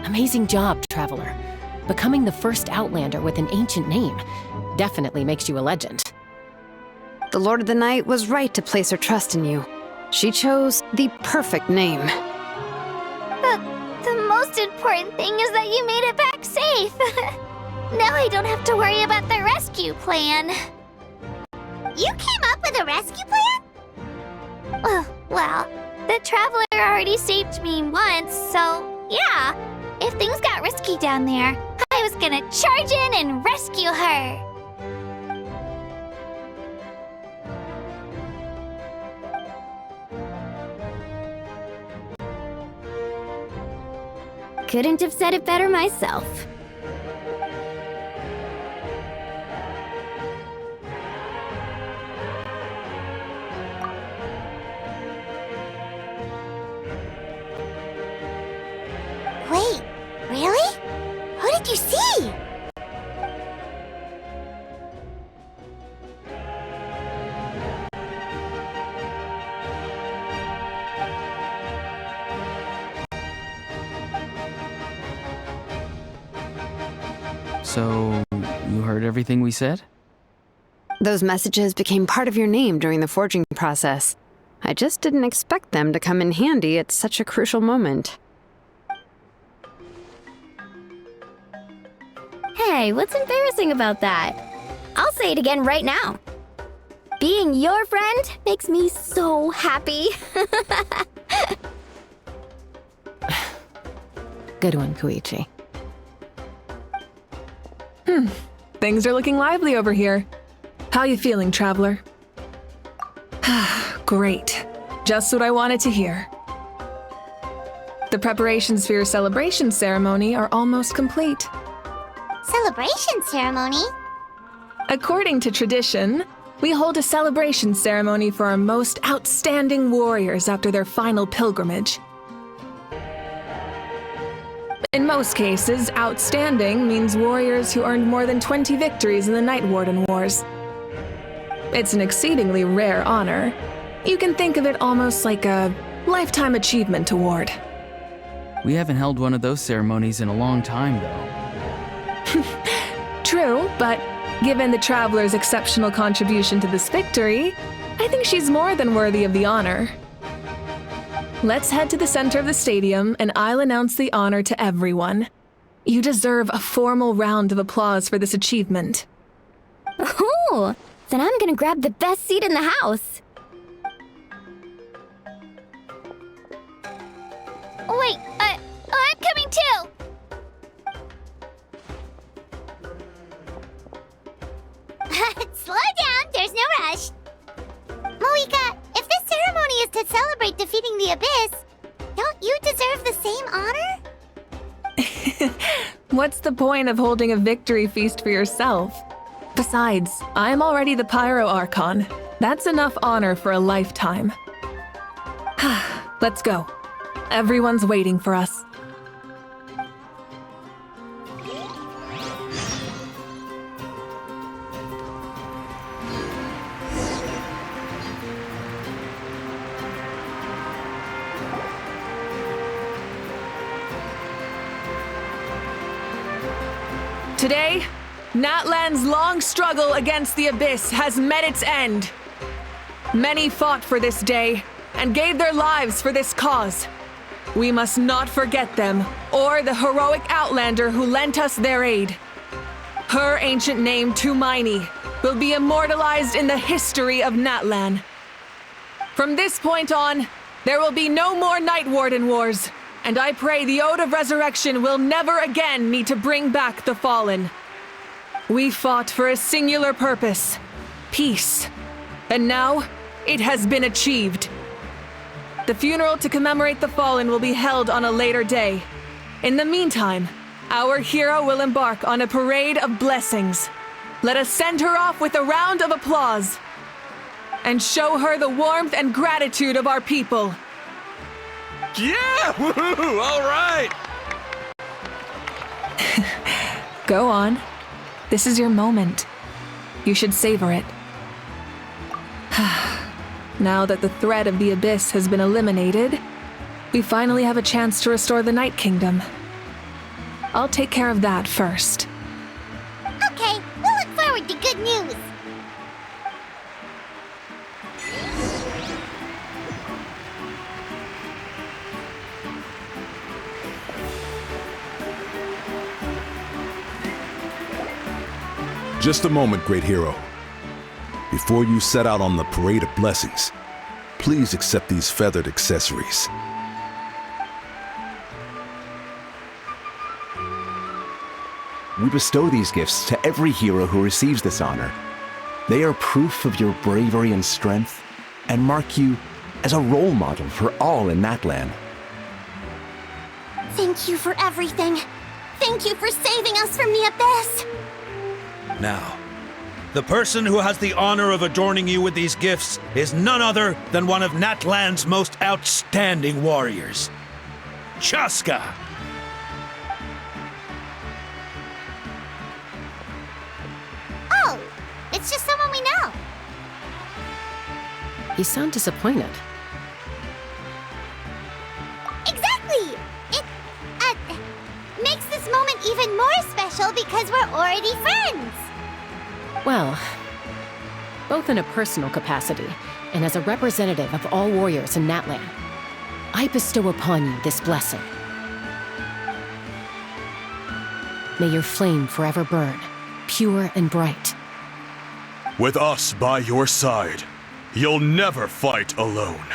Amazing job, Traveler. Becoming the first Outlander with an ancient name definitely makes you a legend.
The Lord of the Night was right to place her trust in you. She chose the perfect name.
The most important thing is that you made it back safe. Now I don't have to worry about the rescue plan. You came up with a rescue plan? Well, the Traveler already saved me once, so yeah. If things got risky down there, I was gonna charge in and rescue her.
Couldn't have said it better myself.
Wait, really? Who did you see?
So, you heard everything we said?
Those messages became part of your name during the forging process. I just didn't expect them to come in handy at such a crucial moment.
Hey, what's embarrassing about that? I'll say it again right now. Being your friend makes me so happy.
Good one, Koichi.
Things are looking lively over here. How you feeling, traveler? Great. Just what I wanted to hear. The preparations for your celebration ceremony are almost complete.
Celebration ceremony?
According to tradition, we hold a celebration ceremony for our most outstanding warriors after their final pilgrimage. In most cases, outstanding means warriors who earned more than 20 victories in the Night Warden Wars. It's an exceedingly rare honor. You can think of it almost like a lifetime achievement award.
We haven't held one of those ceremonies in a long time, though.
True, but given the traveler's exceptional contribution to this victory, I think she's more than worthy of the honor. Let's head to the center of the stadium and I'll announce the honor to everyone. You deserve a formal round of applause for this achievement.
Ooh, then I'm gonna grab the best seat in the house. Wait, I'm coming too!
Slow down, there's no rush. Moika, if this ceremony is to celebrate defeating the Abyss, don't you deserve the same honor?
What's the point of holding a victory feast for yourself? Besides, I'm already the Pyro Archon. That's enough honor for a lifetime. Let's go. Everyone's waiting for us. Today, Natlan's long struggle against the Abyss has met its end. Many fought for this day and gave their lives for this cause. We must not forget them or the heroic Outlander who lent us their aid. Her ancient name, Tumaini, will be immortalized in the history of Natlan. From this point on, there will be no more Night Warden Wars, and I pray the Ode of Resurrection will never again need to bring back the Fallen. We fought for a singular purpose, peace, and now it has been achieved. The funeral to commemorate the Fallen will be held on a later day. In the meantime, our hero will embark on a parade of blessings. Let us send her off with a round of applause and show her the warmth and gratitude of our people.
Yeah! Woohoo! All right!
Go on. This is your moment. You should savor it. Now that the threat of the Abyss has been eliminated, we finally have a chance to restore the Night Kingdom. I'll take care of that first.
Okay, we'll look forward to good news.
Just a moment, great hero. Before you set out on the parade of blessings, please accept these feathered accessories.
We bestow these gifts to every hero who receives this honor. They are proof of your bravery and strength, and mark you as a role model for all in Natlan.
Thank you for everything. Thank you for saving us from the Abyss.
Now, the person who has the honor of adorning you with these gifts is none other than one of Natlan's most outstanding warriors, Chaska.
Oh, it's just someone we know.
You sound disappointed.
Exactly! It, makes this moment even more special because we're already friends.
Well, both in a personal capacity and as a representative of all warriors in Natlan, I bestow upon you this blessing. May your flame forever burn, pure and bright.
With us by your side, you'll never fight alone.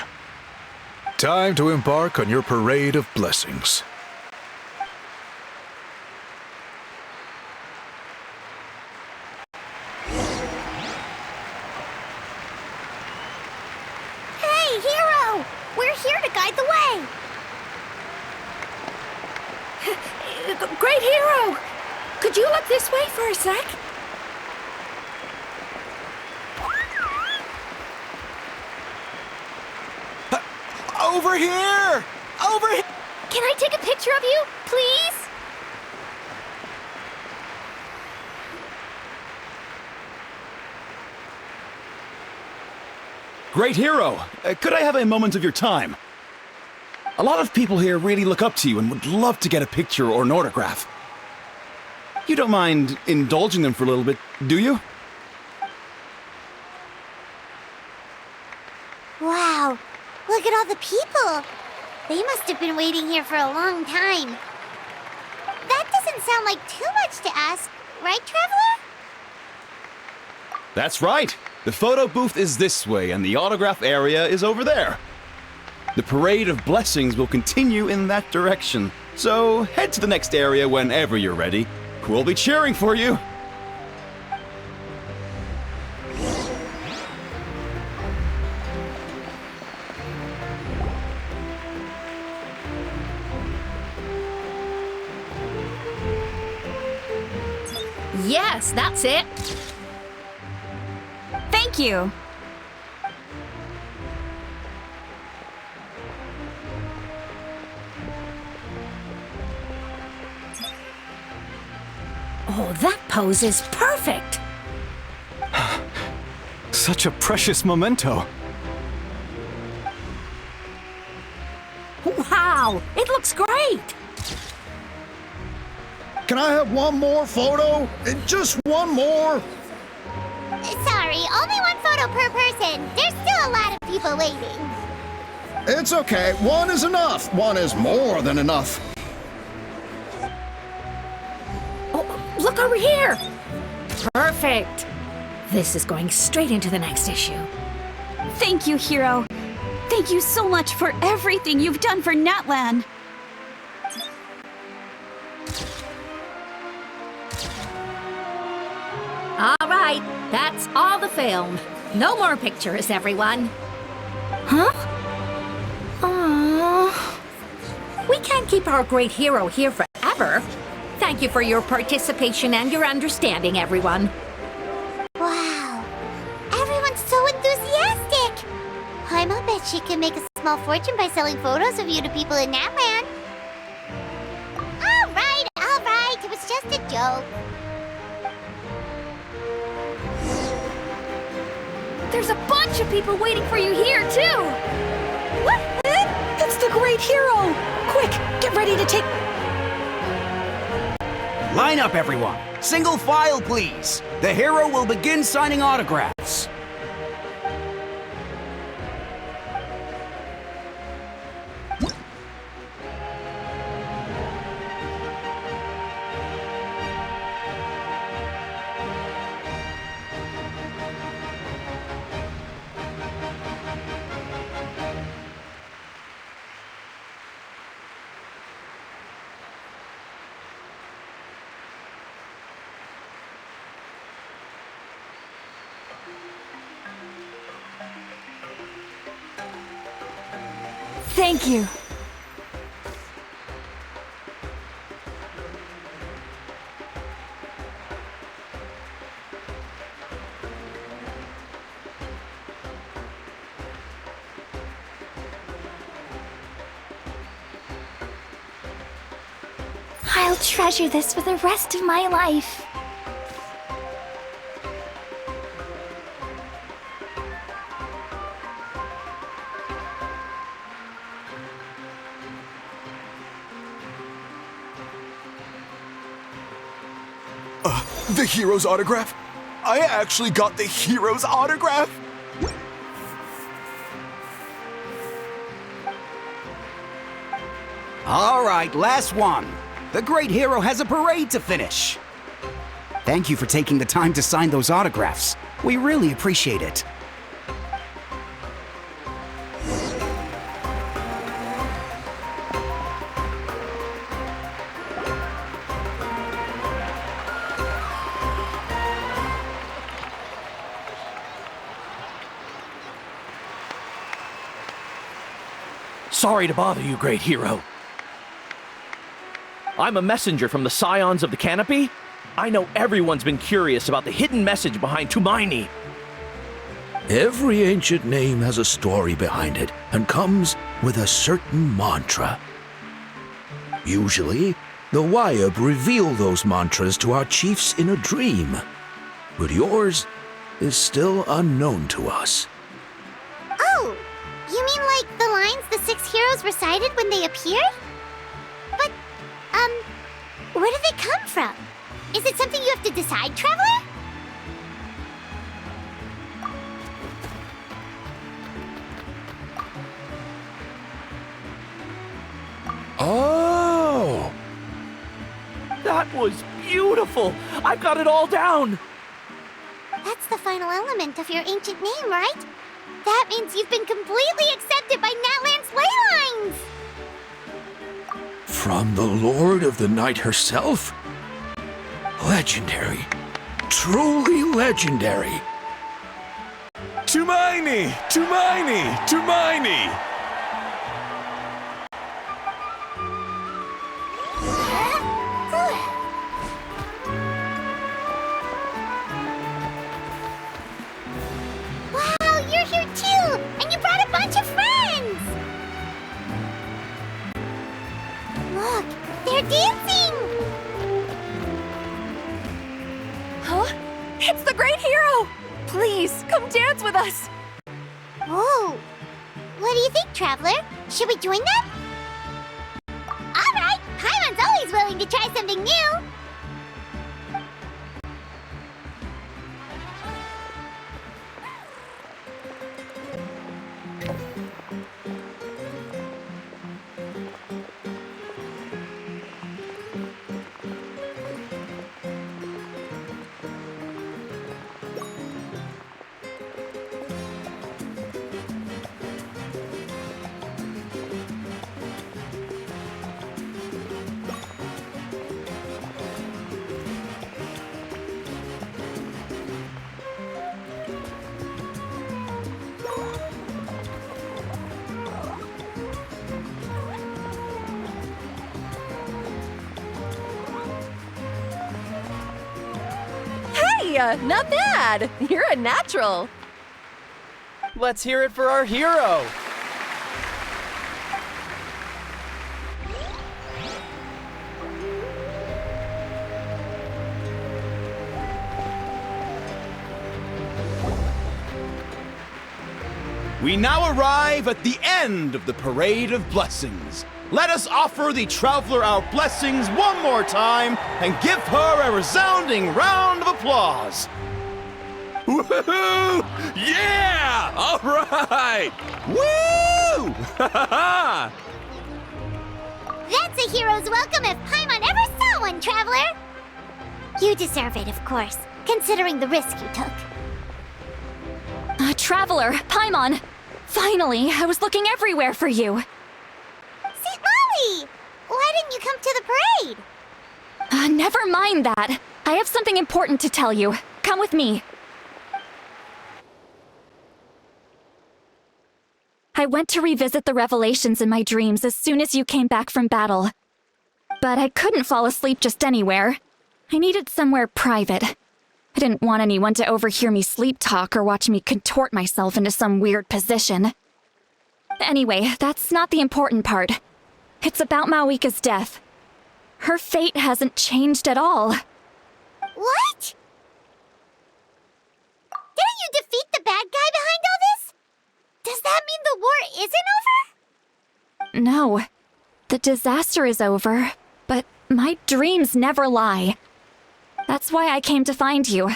Time to embark on your parade of blessings.
Hey, Hero! We're here to guide the way!
Great Hero! Could you look this way for a sec?
Over here! Over here!
Can I take a picture of you, please?
Great Hero! Could I have a moment of your time? A lot of people here really look up to you and would love to get a picture or an autograph. You don't mind indulging them for a little bit, do you?
Wow, look at all the people. They must have been waiting here for a long time. That doesn't sound like too much to ask, right, Traveler?
That's right. The photo booth is this way and the autograph area is over there. The parade of blessings will continue in that direction. So head to the next area whenever you're ready. We'll be cheering for you.
Yes, that's it.
Thank you.
Oh, that pose is perfect.
Such a precious memento.
Wow, it looks great.
Can I have one more photo? Just one more?
Sorry, only one photo per person. There's still a lot of people waiting.
It's okay. One is enough. One is more than enough.
Oh, look over here. Perfect. This is going straight into the next issue.
Thank you, Hero. Thank you so much for everything you've done for Natlan.
All right, that's all the film. No more pictures, everyone.
Huh?
Aww. We can't keep our great hero here forever. Thank you for your participation and your understanding, everyone.
Wow, everyone's so enthusiastic. Paimon bet she can make a small fortune by selling photos of you to people in Natlan. All right, it was just a joke.
There's a bunch of people waiting for you here, too!
What? It's the great hero! Quick, get ready to take...
Line up, everyone. Single file, please. The hero will begin signing autographs.
Thank you.
I'll treasure this for the rest of my life.
The hero's autograph? I actually got the hero's autograph?
All right, last one. The great hero has a parade to finish. Thank you for taking the time to sign those autographs. We really appreciate it.
Sorry to bother you, great hero. I'm a messenger from the Scions of the Canopy. I know everyone's been curious about the hidden message behind Tumaini.
Every ancient name has a story behind it and comes with a certain mantra. Usually, the Wayab reveal those mantras to our chiefs in a dream, but yours is still unknown to us.
Oh, you mean like the lines the 6 heroes recited when they appeared? But, where do they come from? Is it something you have to decide, Traveler?
Oh! That was beautiful! I've got it all down!
That's the final element of your ancient name, right? That means you've been completely accepted by Natlan's ley lines!
From the Lord of the Night herself? Legendary. Truly legendary.
Tumaini! Tumaini! Tumaini!
Wow, you're here too! And you brought a bunch of friends! Look, they're dancing!
Huh? It's the great hero! Please, come dance with us!
Whoa! What do you think, Traveler? Should we join them? Alright! Paimon's always willing to try something new!
Not bad! You're a natural!
Let's hear it for our hero! We now arrive at the end of the Parade of Blessings. Let us offer the Traveler our blessings one more time and give her a resounding round of applause.
Woohoo! Yeah! All right! Woo!
That's a hero's welcome if Paimon ever saw one, Traveler! You deserve it, of course, considering the risk you took.
Traveler, Paimon! Finally, I was looking everywhere for you.
St. Molly! Why didn't you come to the parade?
Never mind that. I have something important to tell you. Come with me. I went to revisit the revelations in my dreams as soon as you came back from battle. But I couldn't fall asleep just anywhere. I needed somewhere private. I didn't want anyone to overhear me sleep talk or watch me contort myself into some weird position. Anyway, that's not the important part. It's about Mawika's death. Her fate hasn't changed at all.
What? Didn't you defeat the bad guy behind all this? Does that mean the war isn't over?
No. The disaster is over, but my dreams never lie. That's why I came to find you.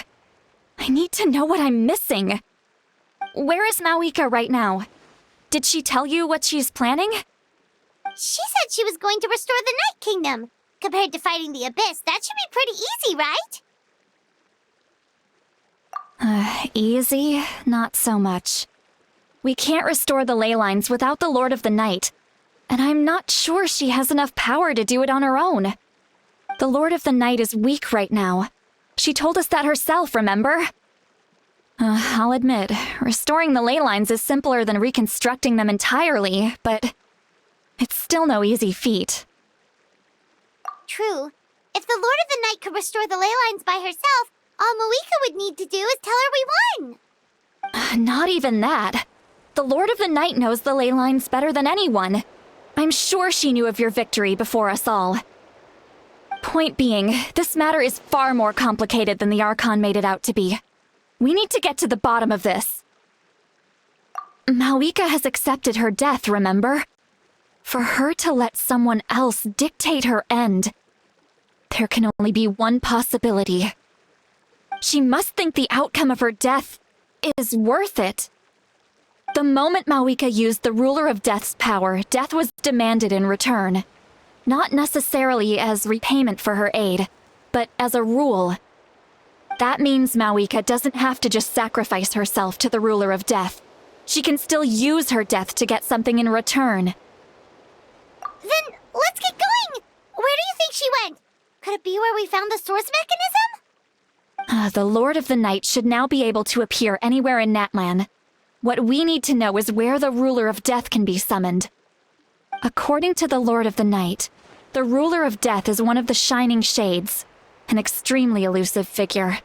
I need to know what I'm missing. Where is Mawika right now? Did she tell you what she's planning?
She said she was going to restore the Night Kingdom. Compared to fighting the Abyss, that should be pretty easy, right?
Easy? Not so much. We can't restore the ley lines without the Lord of the Night, and I'm not sure she has enough power to do it on her own. The Lord of the Night is weak right now. She told us that herself, remember? I'll admit, restoring the ley lines is simpler than reconstructing them entirely, but it's still no easy feat.
True. If the Lord of the Night could restore the ley lines by herself, all Mawika would need to do is tell her we won.
Not even that. The Lord of the Night knows the ley lines better than anyone. I'm sure she knew of your victory before us all. Point being, this matter is far more complicated than the Archon made it out to be. We need to get to the bottom of this. Mawika has accepted her death, remember? For her to let someone else dictate her end, there can only be one possibility. She must think the outcome of her death is worth it. The moment Mawika used the Ruler of Death's power, death was demanded in return. Not necessarily as repayment for her aid, but as a rule. That means Mawika doesn't have to just sacrifice herself to the Ruler of Death. She can still use her death to get something in return.
Then, let's get going! Where do you think she went? Could it be where we found the source mechanism?
The Lord of the Night should now be able to appear anywhere in Natlan. What we need to know is where the Ruler of Death can be summoned. According to the Lord of the Night, the Ruler of Death is one of the Shining Shades, an extremely elusive figure.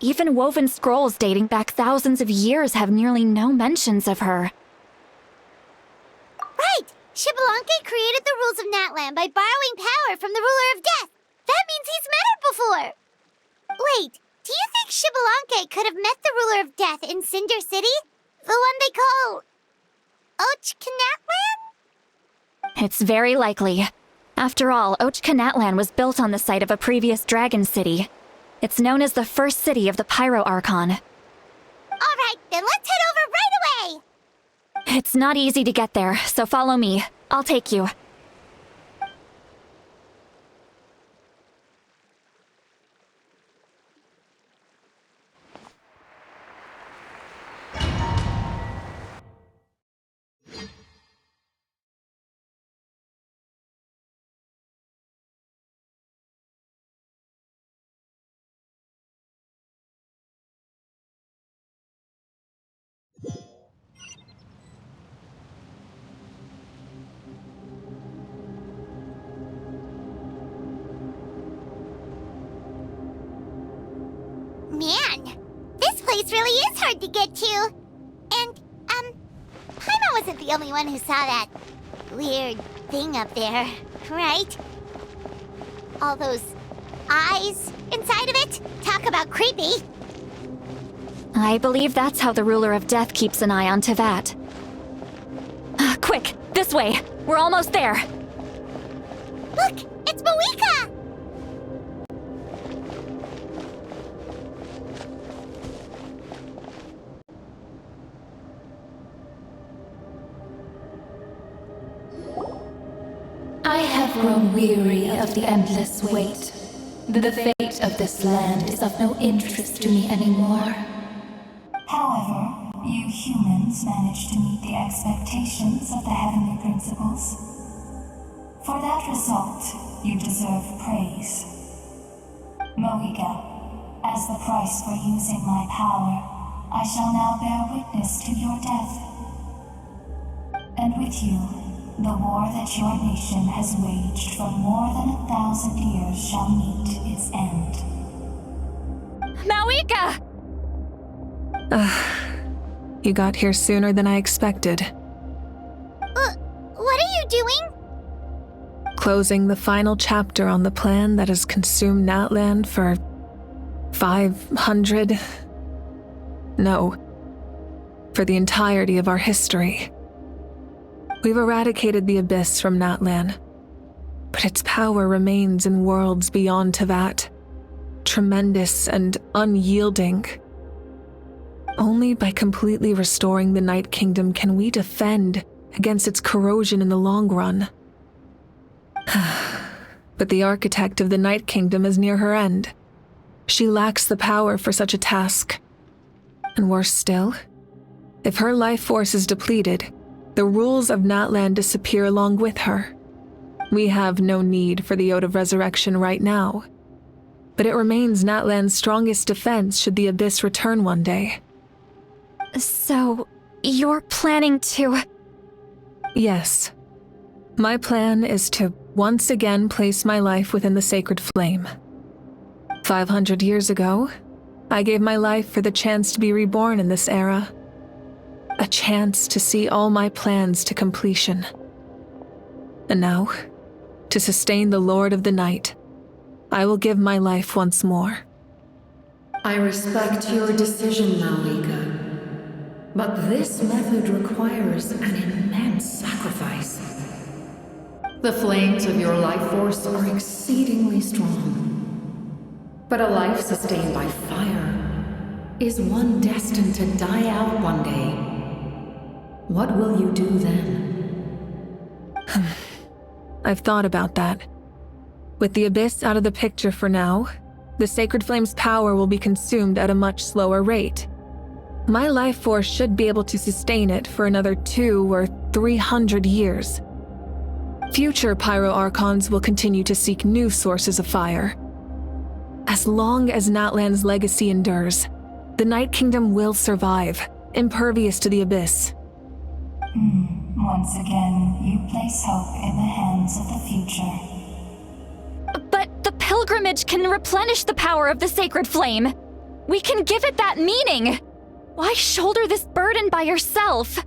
Even woven scrolls dating back thousands of years have nearly no mentions of her.
Right! Xbalanque created the rules of Natlan by borrowing power from the Ruler of Death. That means he's met her before! Wait, do you think Xbalanque could have met the Ruler of Death in Cinder City? The one they call... Ochkanatlan?
It's very likely. After all, Ochkanatlan was built on the site of a previous dragon city. It's known as the first city of the Pyro Archon.
Alright, then let's head over right away!
It's not easy to get there, so follow me. I'll take you.
Man, this place really is hard to get to. And, Paimon wasn't the only one who saw that weird thing up there, right? All those eyes inside of it? Talk about creepy.
I believe that's how the Ruler of Death keeps an eye on Tevat. Quick, this way! We're almost there!
Look, it's Mawika!
I have grown weary of the endless wait. The fate of this land is of no interest to me anymore.
However, you humans managed to meet the expectations of the heavenly principles. For that result, you deserve praise. Mawika, as the price for using my power, I shall now bear witness to your death. And with you, the war that your nation has waged for more than 1,000 years shall meet its end.
Mawika!
You got here sooner than I expected.
What are you doing?
Closing the final chapter on the plan that has consumed Natlan for 500... No. For the entirety of our history. We've eradicated the Abyss from Natlan, but its power remains in worlds beyond Tevat. tremendous and unyielding. Only by completely restoring the Night Kingdom can we defend against its corrosion in the long run. But the architect of the Night Kingdom is near her end. She lacks the power for such a task. And worse still, if her life force is depleted, the rules of Natlan disappear along with her. We have no need for the Ode of Resurrection right now, but it remains Natlan's strongest defense should the Abyss return one day.
So, you're planning to...
Yes. My plan is to once again place my life within the sacred flame. 500 years ago, I gave my life for the chance to be reborn in this era. A chance to see all my plans to completion. And now, to sustain the Lord of the Night, I will give my life once more.
I respect your decision, Malika. But this method requires an immense sacrifice. The flames of your life force are exceedingly strong. But a life sustained by fire is one destined to die out one day. What will you do then?
I've thought about that. With the Abyss out of the picture for now, the Sacred Flame's power will be consumed at a much slower rate. My life force should be able to sustain it for another 200 or 300 years. Future Pyro Archons will continue to seek new sources of fire. As long as Natlan's legacy endures, the Night Kingdom will survive, impervious to the Abyss.
Once again, you place hope in the hands of the future.
But the pilgrimage can replenish the power of the sacred flame. We can give it that meaning. Why shoulder this burden by yourself?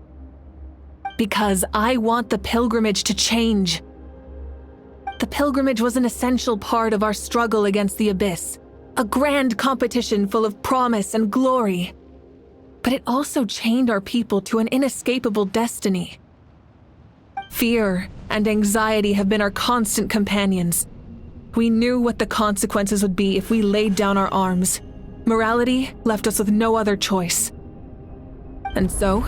Because I want the pilgrimage to change. The pilgrimage was an essential part of our struggle against the Abyss, a grand competition full of promise and glory. But it also chained our people to an inescapable destiny. Fear and anxiety have been our constant companions. We knew what the consequences would be if we laid down our arms. Morality left us with no other choice. And so,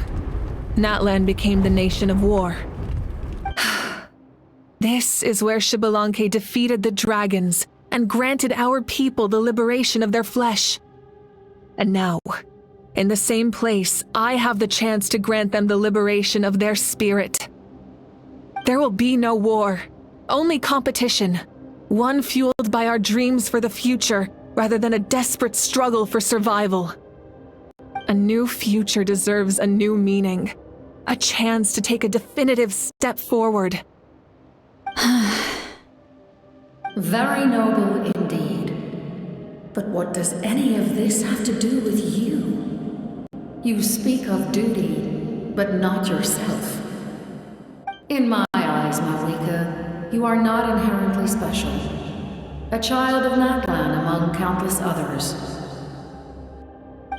Natlan became the nation of war. This is where Xbalanque defeated the dragons and granted our people the liberation of their flesh. And now, in the same place, I have the chance to grant them the liberation of their spirit. There will be no war, only competition, one fueled by our dreams for the future rather than a desperate struggle for survival. A new future deserves a new meaning, a chance to take a definitive step forward.
Very noble indeed. But what does any of this have to do with you? You speak of duty, but not yourself. In my eyes, Malika, you are not inherently special. A child of Natlan among countless others.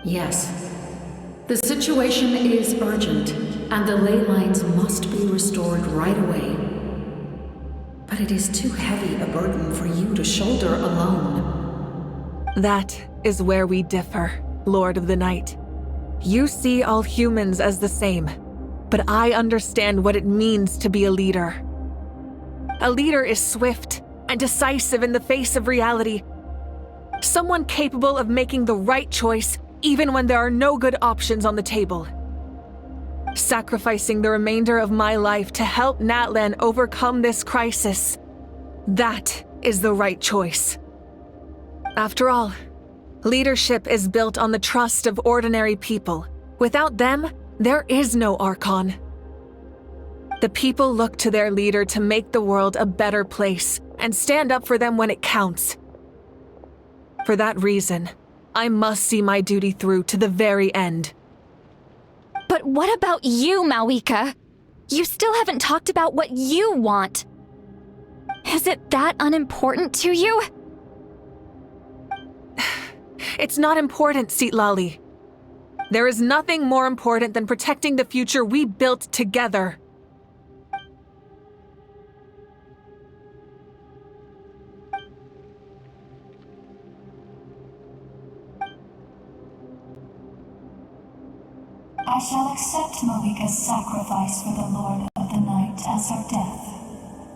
Yes, the situation is urgent, and the ley lines must be restored right away. But it is too heavy a burden for you to shoulder alone.
That is where we differ, Lord of the Night. You see all humans as the same, but I understand what it means to be a leader. A leader is swift and decisive in the face of reality. Someone capable of making the right choice even when there are no good options on the table. Sacrificing the remainder of my life to help Natlan overcome this crisis. That is the right choice. After all, leadership is built on the trust of ordinary people. Without them, there is no Archon. The people look to their leader to make the world a better place and stand up for them when it counts. For that reason, I must see my duty through to the very end.
But what about you, Malika? You still haven't talked about what you want. Is it that unimportant to you?
It's not important, Citlali. There is nothing more important than protecting the future we built together.
shall accept Malika's sacrifice for the Lord of the Night as her death,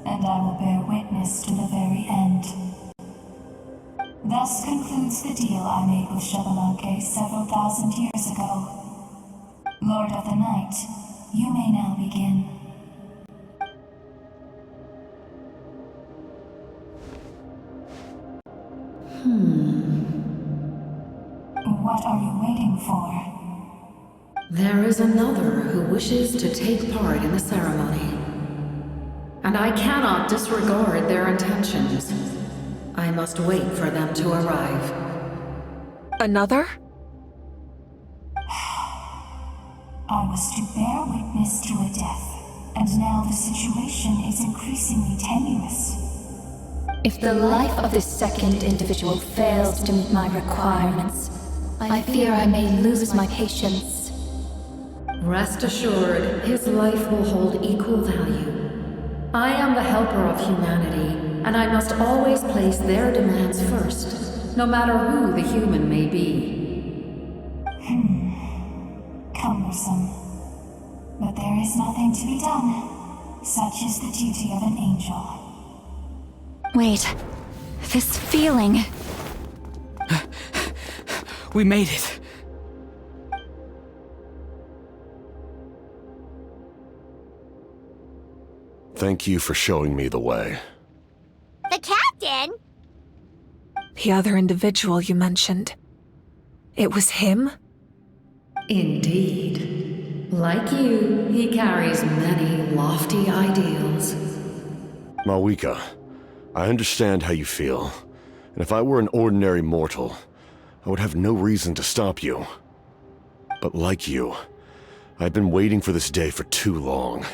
and I will bear witness to the very end. Thus concludes the deal I made with Xbalanque several thousand years ago. Lord of the Night, you may now begin. What are you waiting for?
There is another who wishes to take part in the ceremony, and I cannot disregard their intentions. I must wait for them to arrive.
Another?
I was to bear witness to a death, and now the situation is increasingly tenuous.
If the life of this second individual fails to meet my requirements, I fear I may lose my patience.
Rest assured, his life will hold equal value. I am the helper of humanity, and I must always place their demands first, no matter who the human may be.
Cumbersome. But there is nothing to be done. Such is the duty of an angel.
Wait. This feeling.
We made it.
Thank you for showing me the way.
The captain?
The other individual you mentioned. It was him?
Indeed. Like you, he carries many lofty ideals.
Malika, I understand how you feel, and if I were an ordinary mortal, I would have no reason to stop you. But like you, I've been waiting for this day for too long,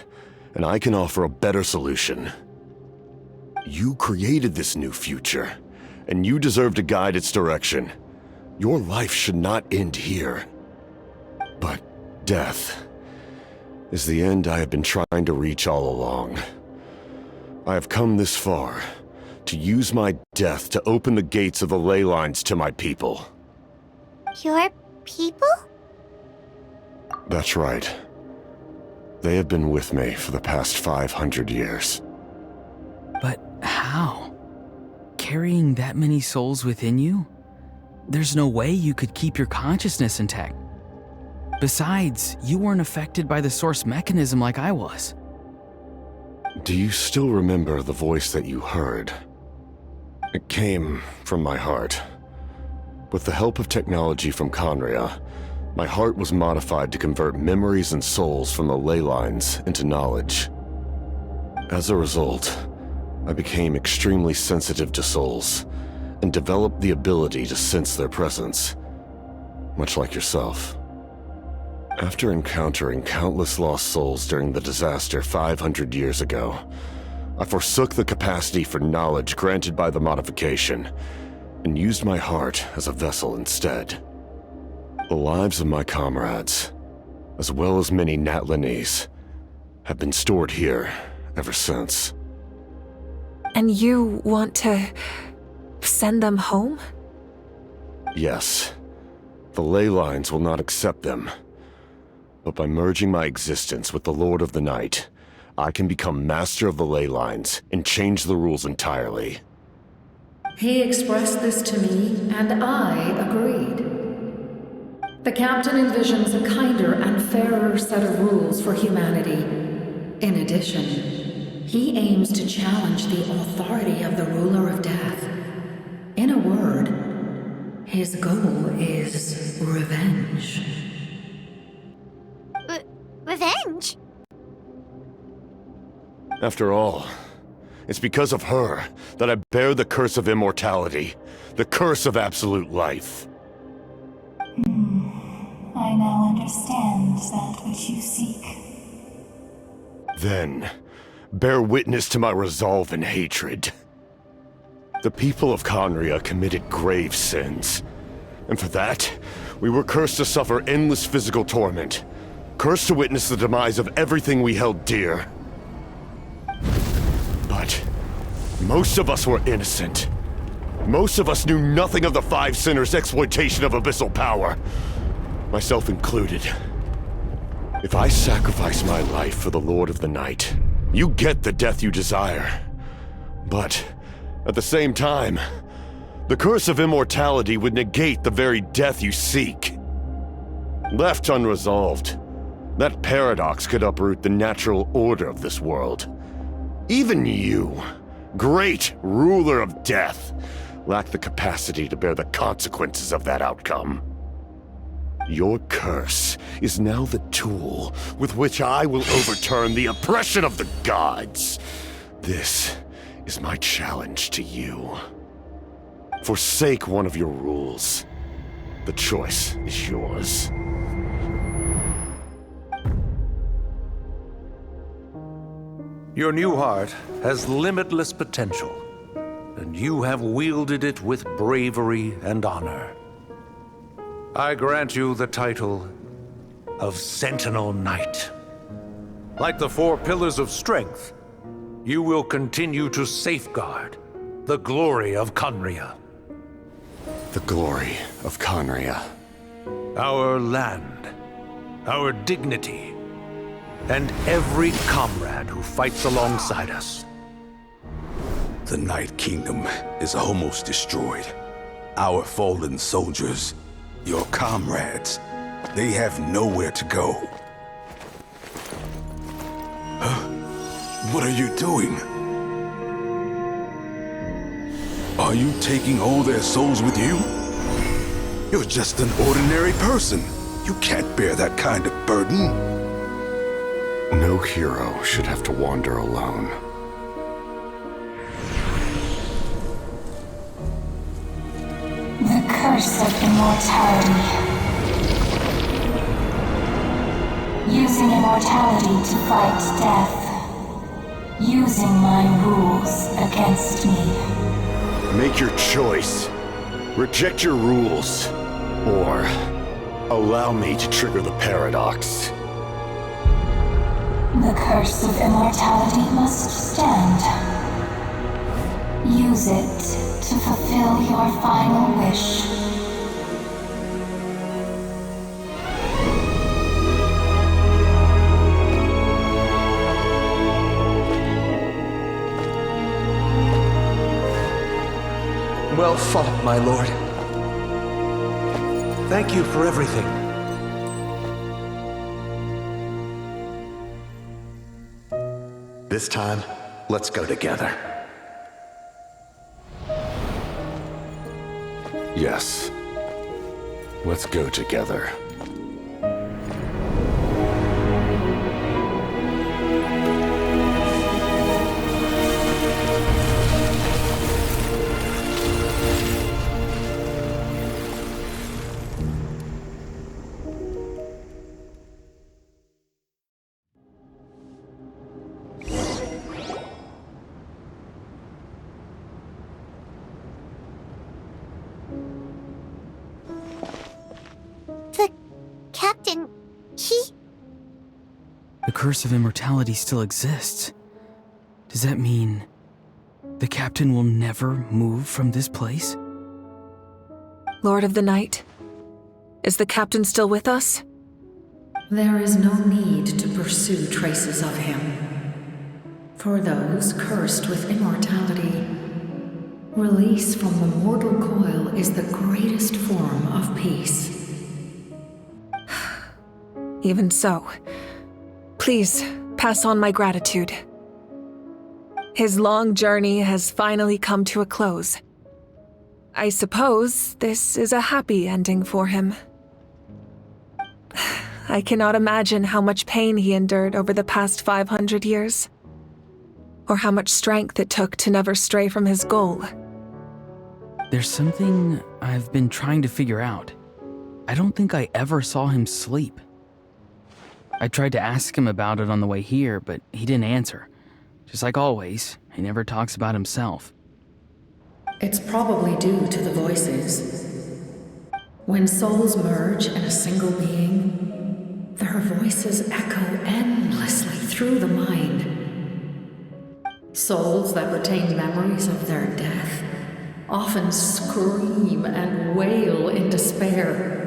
and I can offer a better solution. You created this new future, and you deserve to guide its direction. Your life should not end here. But death is the end I have been trying to reach all along. I have come this far to use my death to open the gates of the ley lines to my people.
Your people?
That's right. They have been with me for the past 500 years.
But how? Carrying that many souls within you? There's no way you could keep your consciousness intact. Besides, you weren't affected by the source mechanism like I was.
Do you still remember the voice that you heard? It came from my heart. With the help of technology from Conria, my heart was modified to convert memories and souls from the ley lines into knowledge. As a result, I became extremely sensitive to souls, and developed the ability to sense their presence, much like yourself. After encountering countless lost souls during the disaster 500 years ago, I forsook the capacity for knowledge granted by the modification, and used my heart as a vessel instead. The lives of my comrades, as well as many Natlanese, have been stored here ever since.
And you want to send them home?
Yes. The ley lines will not accept them. But by merging my existence with the Lord of the Night, I can become master of the ley lines and change the rules entirely.
He expressed this to me, and I agreed. The captain envisions a kinder and fairer set of rules for humanity. In addition, he aims to challenge the authority of the ruler of death. In a word, his goal is revenge.
Revenge?
After all, it's because of her that I bear the curse of immortality, the curse of absolute life.
I now understand that which you seek.
Then, bear witness to my resolve and hatred. The people of Conria committed grave sins, and for that, we were cursed to suffer endless physical torment, cursed to witness the demise of everything we held dear. But most of us were innocent. Most of us knew nothing of the Five Sinners' exploitation of abyssal power, myself included. If I sacrifice my life for the Lord of the Night, you get the death you desire. But, at the same time, the curse of immortality would negate the very death you seek. Left unresolved, that paradox could uproot the natural order of this world. Even you, great ruler of death, lack the capacity to bear the consequences of that outcome. Your curse is now the tool with which I will overturn the oppression of the gods. This is my challenge to you. Forsake one of your rules. The choice is yours.
Your new heart has limitless potential, and you have wielded it with bravery and honor. I grant you the title of Sentinel Knight. Like the 4 pillars of strength, you will continue to safeguard the glory of Conria.
The glory of Conria.
Our land, our dignity, and every comrade who fights alongside us.
The Night Kingdom is almost destroyed. Our fallen soldiers, your comrades, they have nowhere to go. Huh? What are you doing? Are you taking all their souls with you? You're just an ordinary person. You can't bear that kind of burden.
No hero should have to wander alone.
The curse of immortality. Using immortality to fight death. Using my rules against me.
Make your choice. Reject your rules. Or allow me to trigger the paradox.
The curse of immortality must stand. Use it to fulfill your final wish.
Well fought, my lord. Thank you for everything.
This time, let's go together.
Yes. Let's go together.
The curse of immortality still exists. Does that mean the captain will never move from this place?
Lord of the Night, is the captain still with us?
There is no need to pursue traces of him. For those cursed with immortality, release from the mortal coil is the greatest form of peace.
Even so, please pass on my gratitude. His long journey has finally come to a close. I suppose this is a happy ending for him. I cannot imagine how much pain he endured over the past 500 years, or how much strength it took to never stray from his goal.
There's something I've been trying to figure out. I don't think I ever saw him sleep. I tried to ask him about it on the way here, but he didn't answer. Just like always, he never talks about himself.
It's probably due to the voices. When souls merge in a single being, their voices echo endlessly through the mind. Souls that retain memories of their death often scream and wail in despair.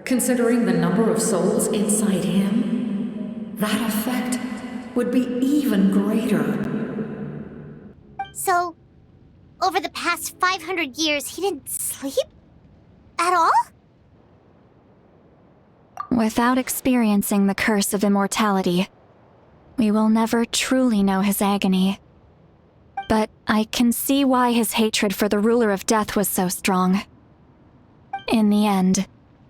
Considering the number of souls inside him, that effect would be even greater.
So, over the past 500 years, he didn't sleep? At all?
Without experiencing the curse of immortality, we will never truly know his agony. But I can see why his hatred for the ruler of death was so strong. In the end,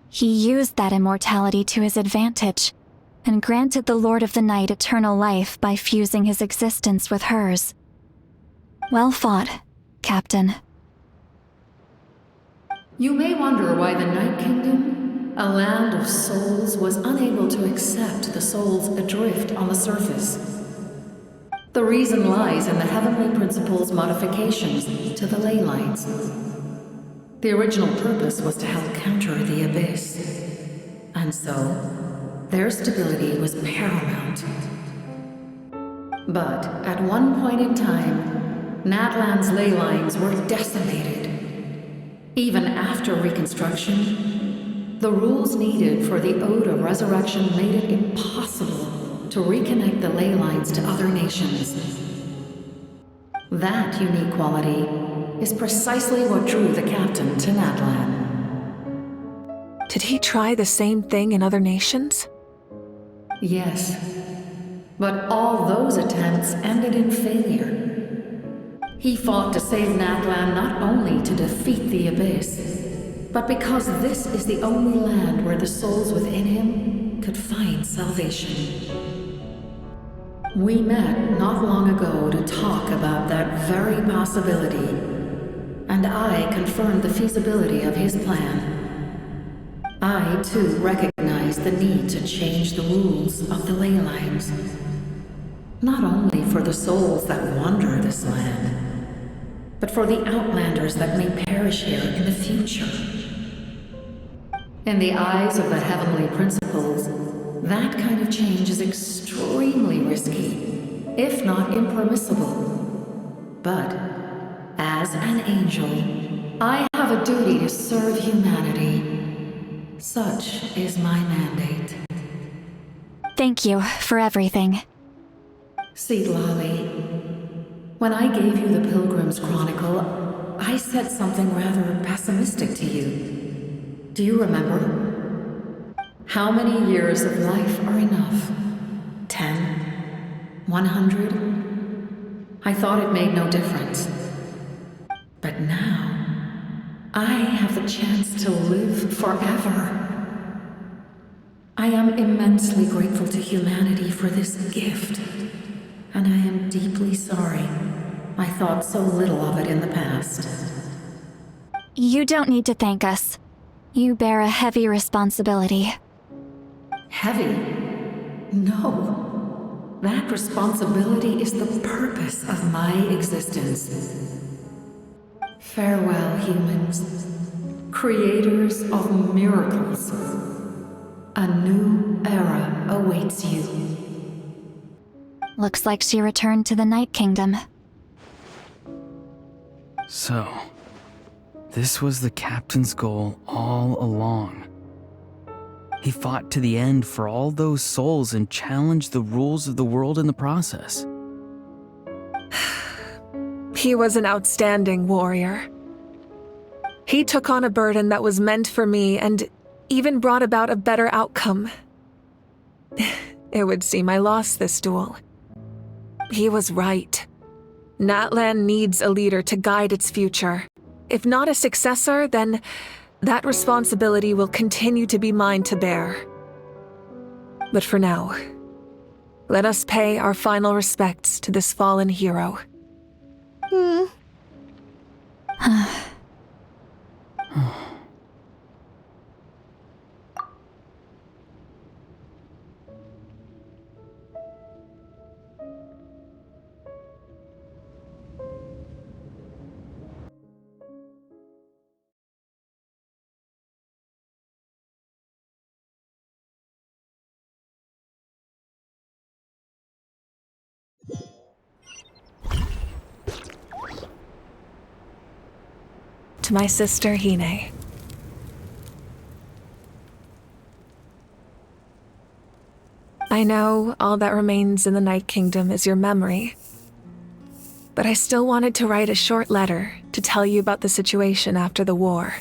he used that immortality to his advantage, and granted the Lord of the Night eternal life by fusing his existence with hers. Well fought, Captain.
You may wonder why the Night Kingdom, a land of souls, was unable to accept the souls adrift on the surface. The reason lies in the Heavenly Principle's modifications to the ley lines. The original purpose was to help counter the Abyss, and so their stability was paramount. But at one point in time, Natlan's ley lines were decimated. Even after reconstruction, the rules needed for the Ode of Resurrection made it impossible to reconnect the ley lines to other nations. That unique quality is precisely what drew the captain to Natlan.
Did he try the same thing in other nations?
Yes, but all those attempts ended in failure. He fought to save Natlan not only to defeat the Abyss, but because this is the only land where the souls within him could find salvation. We met not long ago to talk about that very possibility, and I confirmed the feasibility of his plan. I, too, recognized the need to change the rules of the ley lines. Not only for the souls that wander this land, but for the outlanders that may perish here in the future. In the eyes of the Heavenly Principles, that kind of change is extremely risky, if not impermissible. But, as an angel, I have a duty to serve humanity. Such is my mandate.
Thank you for everything.
See, Lolly, when I gave you the Pilgrim's Chronicle, I said something rather pessimistic to you. Do you remember? How many years of life are enough? 10? 100? I thought it made no difference. But now, I have the chance to live forever. I am immensely grateful to humanity for this gift, and I am deeply sorry I thought so little of it in the past.
You don't need to thank us. You bear a heavy responsibility.
Heavy? No. That responsibility is the purpose of my existence. Farewell, humans, creators of miracles. A new era awaits you.
Looks like she returned to the Night Kingdom.
So, this was the captain's goal all along. He fought to the end for all those souls and challenged the rules of the world in the process.
He was an outstanding warrior. He took on a burden that was meant for me and even brought about a better outcome. It would seem I lost this duel. He was right. Natlan needs a leader to guide its future. If not a successor, then that responsibility will continue to be mine to bear. But for now, let us pay our final respects to this fallen hero. To my sister, Hine. I know all that remains in the Night Kingdom is your memory, but I still wanted to write a short letter to tell you about the situation after the war.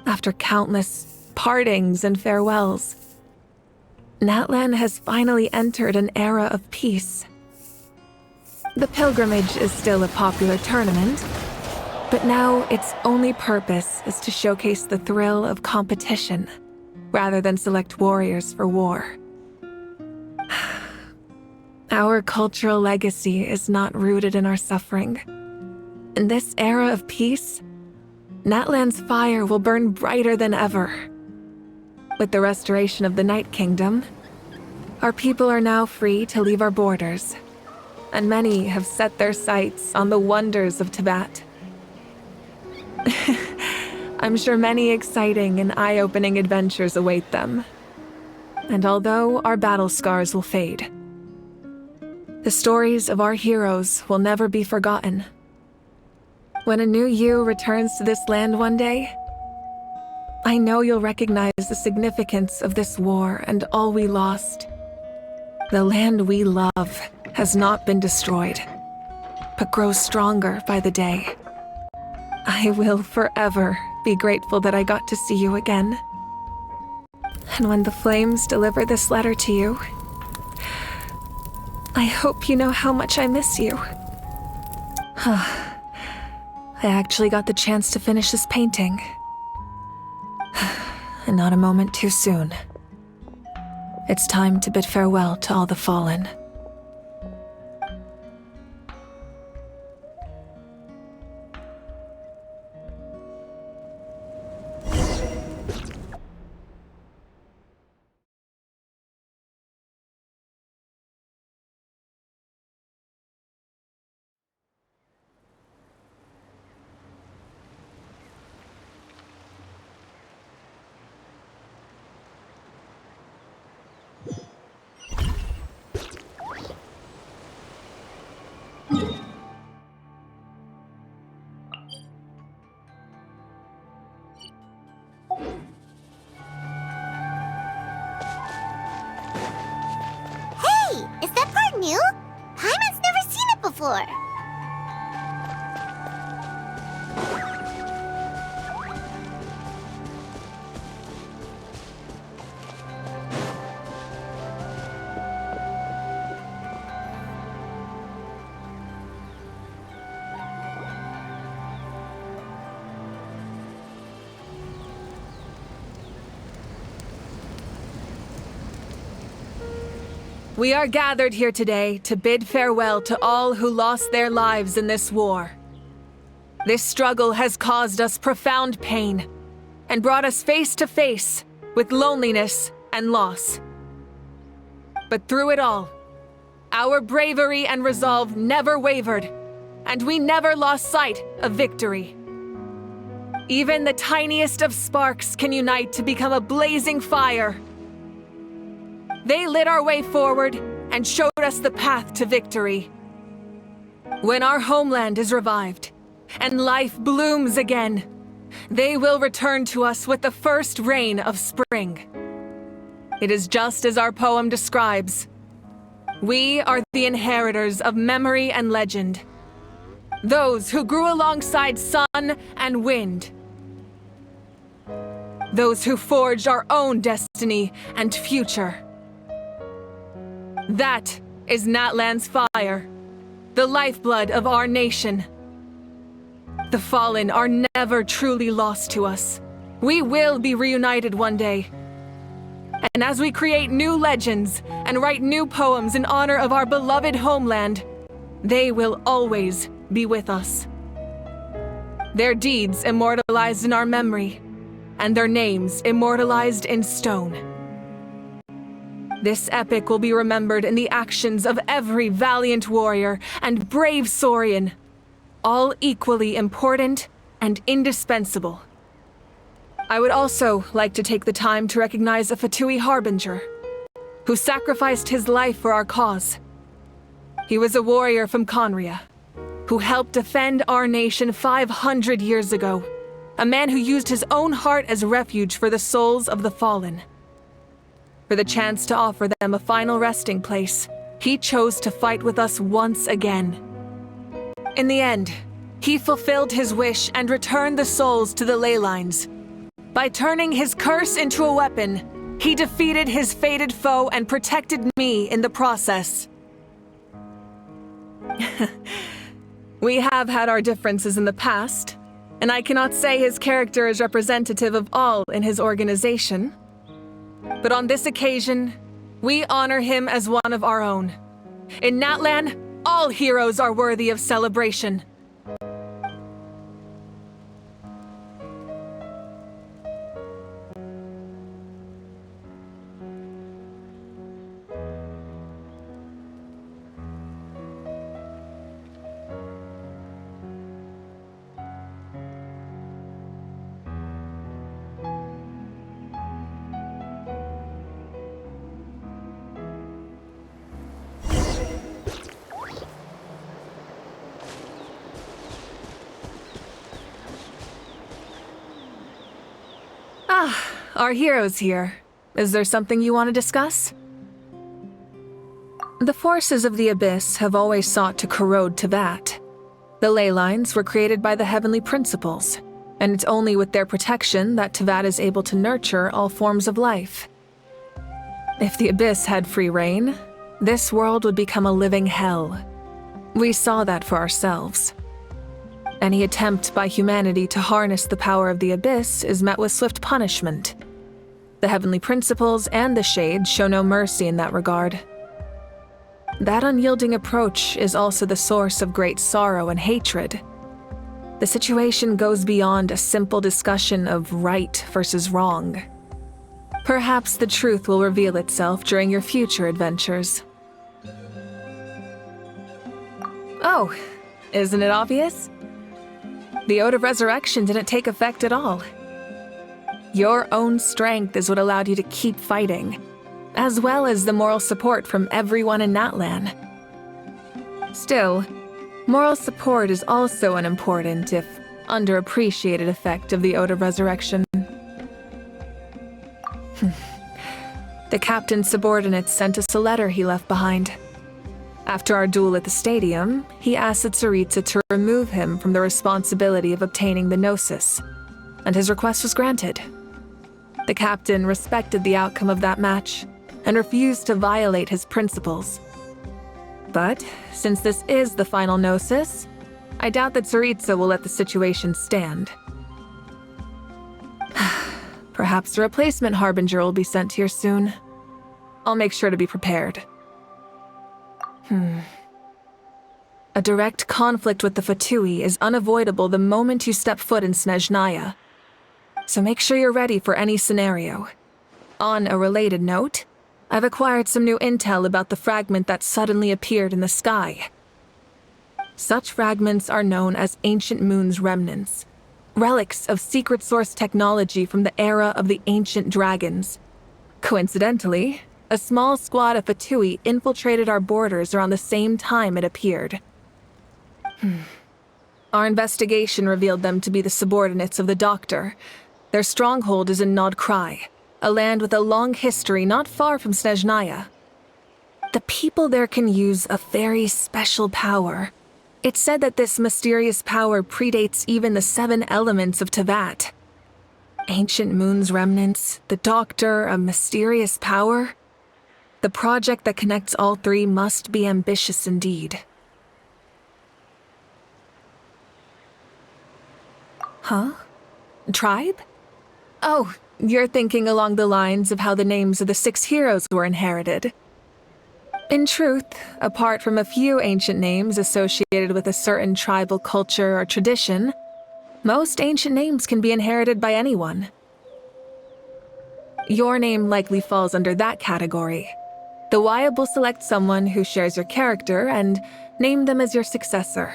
After countless partings and farewells, Natlan has finally entered an era of peace. The pilgrimage is still a popular tournament, but now its only purpose is to showcase the thrill of competition, rather than select warriors for war. Our cultural legacy is not rooted in our suffering. In this era of peace, Natlan's fire will burn brighter than ever. With the restoration of the Night Kingdom, our people are now free to leave our borders, and many have set their sights on the wonders of Tibet. I'm sure many exciting and eye-opening adventures await them. And although our battle scars will fade, the stories of our heroes will never be forgotten. When a new you returns to this land one day, I know you'll recognize the significance of this war and all we lost. The land we love has not been destroyed, but grows stronger by the day. I will forever be grateful that I got to see you again. And when the flames deliver this letter to you, I hope you know how much I miss you. I actually got the chance to finish this painting. And not a moment too soon. It's time to bid farewell to all the fallen.
Is that part new? Paimon's never seen it before.
We are gathered here today to bid farewell to all who lost their lives in this war. This struggle has caused us profound pain and brought us face to face with loneliness and loss. But through it all, our bravery and resolve never wavered, and we never lost sight of victory. Even the tiniest of sparks can unite to become a blazing fire. They lit our way forward and showed us the path to victory. When our homeland is revived and life blooms again, they will return to us with the first rain of spring. It is just as our poem describes. We are the inheritors of memory and legend, those who grew alongside sun and wind, those who forged our own destiny and future. That is Natlan's fire, the lifeblood of our nation. The fallen are never truly lost to us. We will be reunited one day. And as we create new legends and write new poems in honor of our beloved homeland, they will always be with us. Their deeds immortalized in our memory, and their names immortalized in stone. This epic will be remembered in the actions of every valiant warrior and brave Saurian, all equally important and indispensable. I would also like to take the time to recognize a Fatui Harbinger, who sacrificed his life for our cause. He was a warrior from Conria, who helped defend our nation 500 years ago, a man who used his own heart as refuge for the souls of the fallen. For the chance to offer them a final resting place, he chose to fight with us once again. In the end, he fulfilled his wish and returned the souls to the ley lines. By turning his curse into a weapon, he defeated his fated foe and protected me in the process. We have had our differences in the past, and I cannot say his character is representative of all in his organization. But on this occasion, we honor him as one of our own. In Natlan, all heroes are worthy of celebration. Our hero's here. Is there something you want to discuss? The forces of the Abyss have always sought to corrode Tevat. The ley lines were created by the Heavenly Principles, and it's only with their protection that Tevat is able to nurture all forms of life. If the Abyss had free reign, this world would become a living hell. We saw that for ourselves. Any attempt by humanity to harness the power of the Abyss is met with swift punishment. The Heavenly Principles and the Shades show no mercy in that regard. That unyielding approach is also the source of great sorrow and hatred. The situation goes beyond a simple discussion of right versus wrong. Perhaps the truth will reveal itself during your future adventures. Oh, isn't it obvious? The Ode of Resurrection didn't take effect at all. Your own strength is what allowed you to keep fighting, as well as the moral support from everyone in Natlan. Still, moral support is also an important, if underappreciated, effect of the Ode of Resurrection. The captain's subordinates sent us a letter he left behind. After our duel at the stadium, he asked Tsaritsa to remove him from the responsibility of obtaining the Gnosis, and his request was granted. The captain respected the outcome of that match and refused to violate his principles. But since this is the final Gnosis, I doubt that Tsaritsa will let the situation stand. Perhaps a replacement Harbinger will be sent here soon. I'll make sure to be prepared. A direct conflict with the Fatui is unavoidable the moment you step foot in Snezhnaya. So make sure you're ready for any scenario. On a related note, I've acquired some new intel about the fragment that suddenly appeared in the sky. Such fragments are known as Ancient Moon's remnants, relics of secret source technology from the era of the ancient dragons. Coincidentally, a small squad of Fatui infiltrated our borders around the same time it appeared. Our investigation revealed them to be the subordinates of the Doctor. Their stronghold is in Nod Krai, a land with a long history not far from Snezhnaya. The people there can use a very special power. It's said that this mysterious power predates even the 7 elements of Tevat. Ancient Moon's remnants, the Doctor, a mysterious power. The project that connects all 3 must be ambitious indeed. Huh? Tribe? Oh, you're thinking along the lines of how the names of the 6 heroes were inherited. In truth, apart from a few ancient names associated with a certain tribal culture or tradition, most ancient names can be inherited by anyone. Your name likely falls under that category. The Wyab will select someone who shares your character and name them as your successor.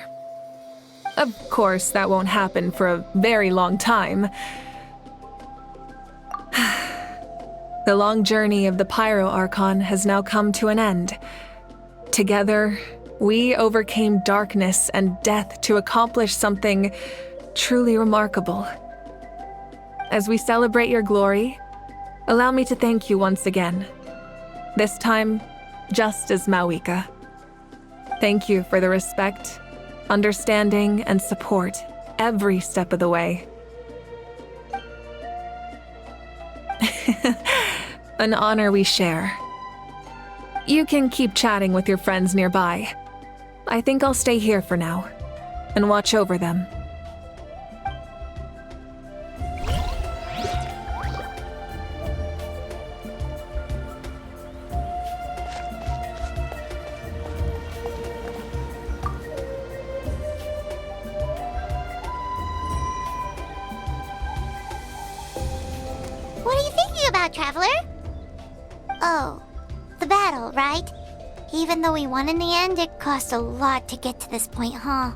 Of course, that won't happen for a very long time. The long journey of the Pyro Archon has now come to an end. Together, we overcame darkness and death to accomplish something truly remarkable. As we celebrate your glory, allow me to thank you once again. This time, just as Mawika. Thank you for the respect, understanding, and support every step of the way. An honor we share. You can keep chatting with your friends nearby. I think I'll stay here for now and watch over them.
What are you thinking about, Traveler? Oh, the battle, right? Even though we won in the end, it cost a lot to get to this point, huh?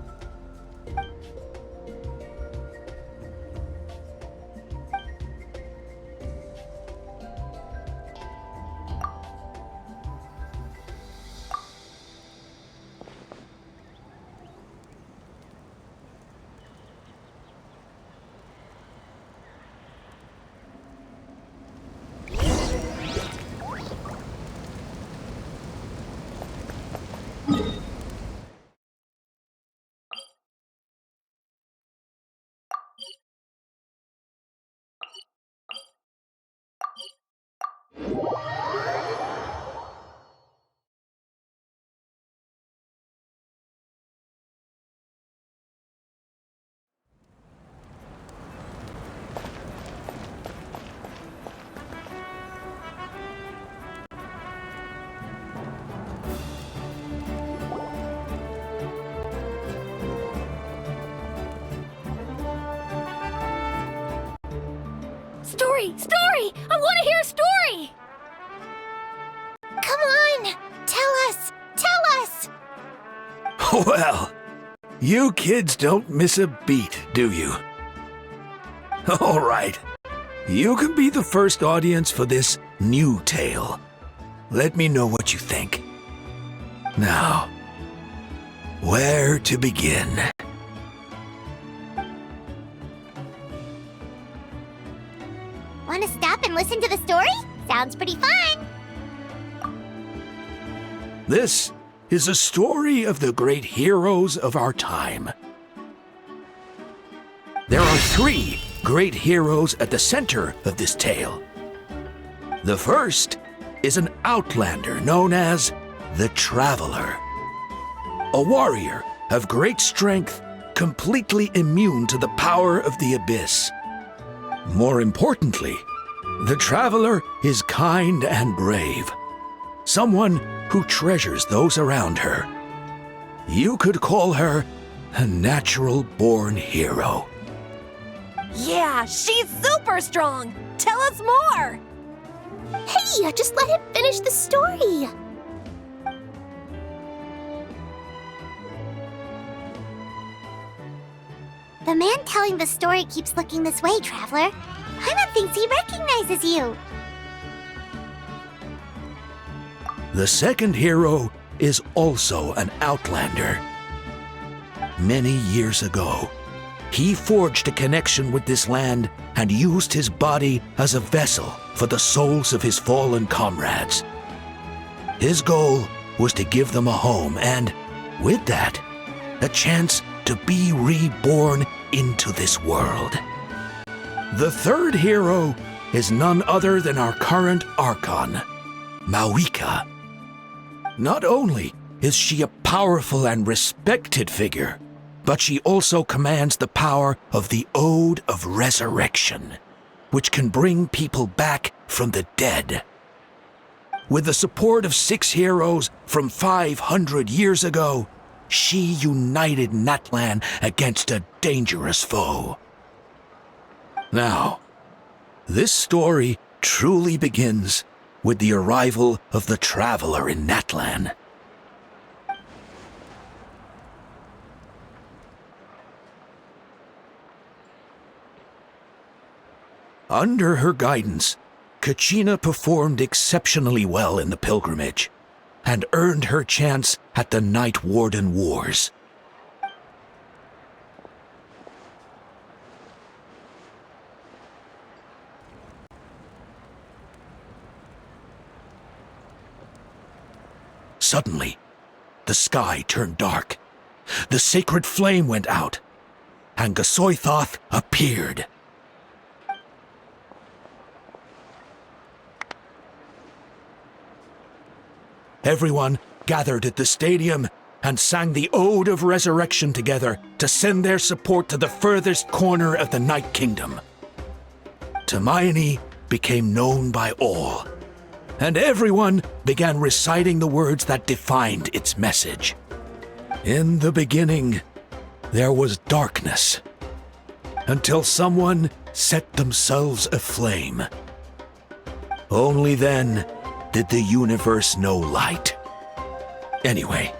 Story! Story! I want to hear a story!
Come on! Tell us! Tell us!
Well, you kids don't miss a beat, do you? All right. You can be the first audience for this new tale. Let me know what you think. Now, where to begin?
Want to stop and listen to the story? Sounds pretty fun!
This is a story of the great heroes of our time. There are 3 great heroes at the center of this tale. The first is an outlander known as the Traveler. A warrior of great strength, completely immune to the power of the abyss. More importantly, the Traveler is kind and brave. Someone who treasures those around her. You could call her a natural-born hero.
Yeah, she's super strong! Tell us more!
Hey, just let him finish the story! The man telling the story keeps looking this way, Traveler. Paimon thinks he recognizes you.
The second hero is also an outlander. Many years ago, he forged a connection with this land and used his body as a vessel for the souls of his fallen comrades. His goal was to give them a home and, with that, a chance to be reborn into this world. The third hero is none other than our current Archon, Mawika. Not only is she a powerful and respected figure, but she also commands the power of the Ode of Resurrection, which can bring people back from the dead. With the support of 6 heroes from 500 years ago, she united Natlan against a dangerous foe. Now, this story truly begins with the arrival of the Traveler in Natlan. Under her guidance, Kachina performed exceptionally well in the pilgrimage and earned her chance at the Night Warden Wars. Suddenly, the sky turned dark. The sacred flame went out, and Gasoithoth appeared. Everyone gathered at the stadium and sang the Ode of Resurrection together to send their support to the furthest corner of the Night Kingdom. Hermione became known by all, and everyone began reciting the words that defined its message. In the beginning, there was darkness, until someone set themselves aflame. Only then did the universe know light. Anyway,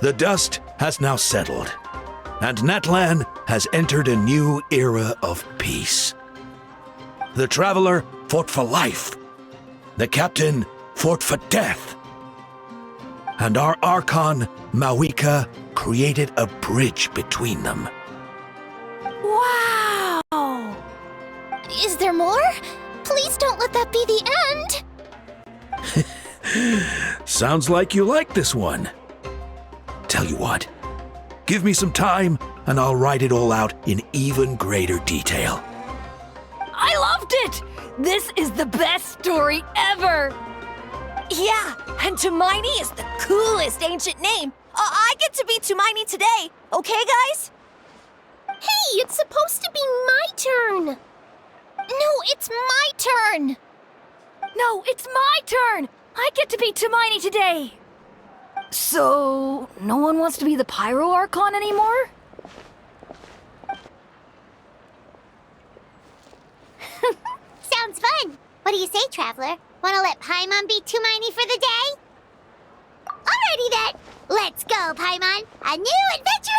the dust has now settled, and Natlan has entered a new era of peace. The Traveler fought for life. The Captain fought for death. And our Archon, Mawika, created a bridge between them.
Wow! Is there more? Please don't let that be the end!
Sounds like you like this one. Tell you what, give me some time and I'll write it all out in even greater detail.
I loved it! This is the best story ever! Yeah, and Hermione is the coolest ancient name. I get to be Hermione today, okay, guys?
Hey, it's supposed to be my turn! No, it's my turn! No, it's my turn! I get to be Hermione today! So, no one wants to be the Pyro Archon anymore?
Sounds fun. What do you say, Traveler? Wanna let Paimon be Hermione for the day? Alrighty then. Let's go, Paimon. A new adventure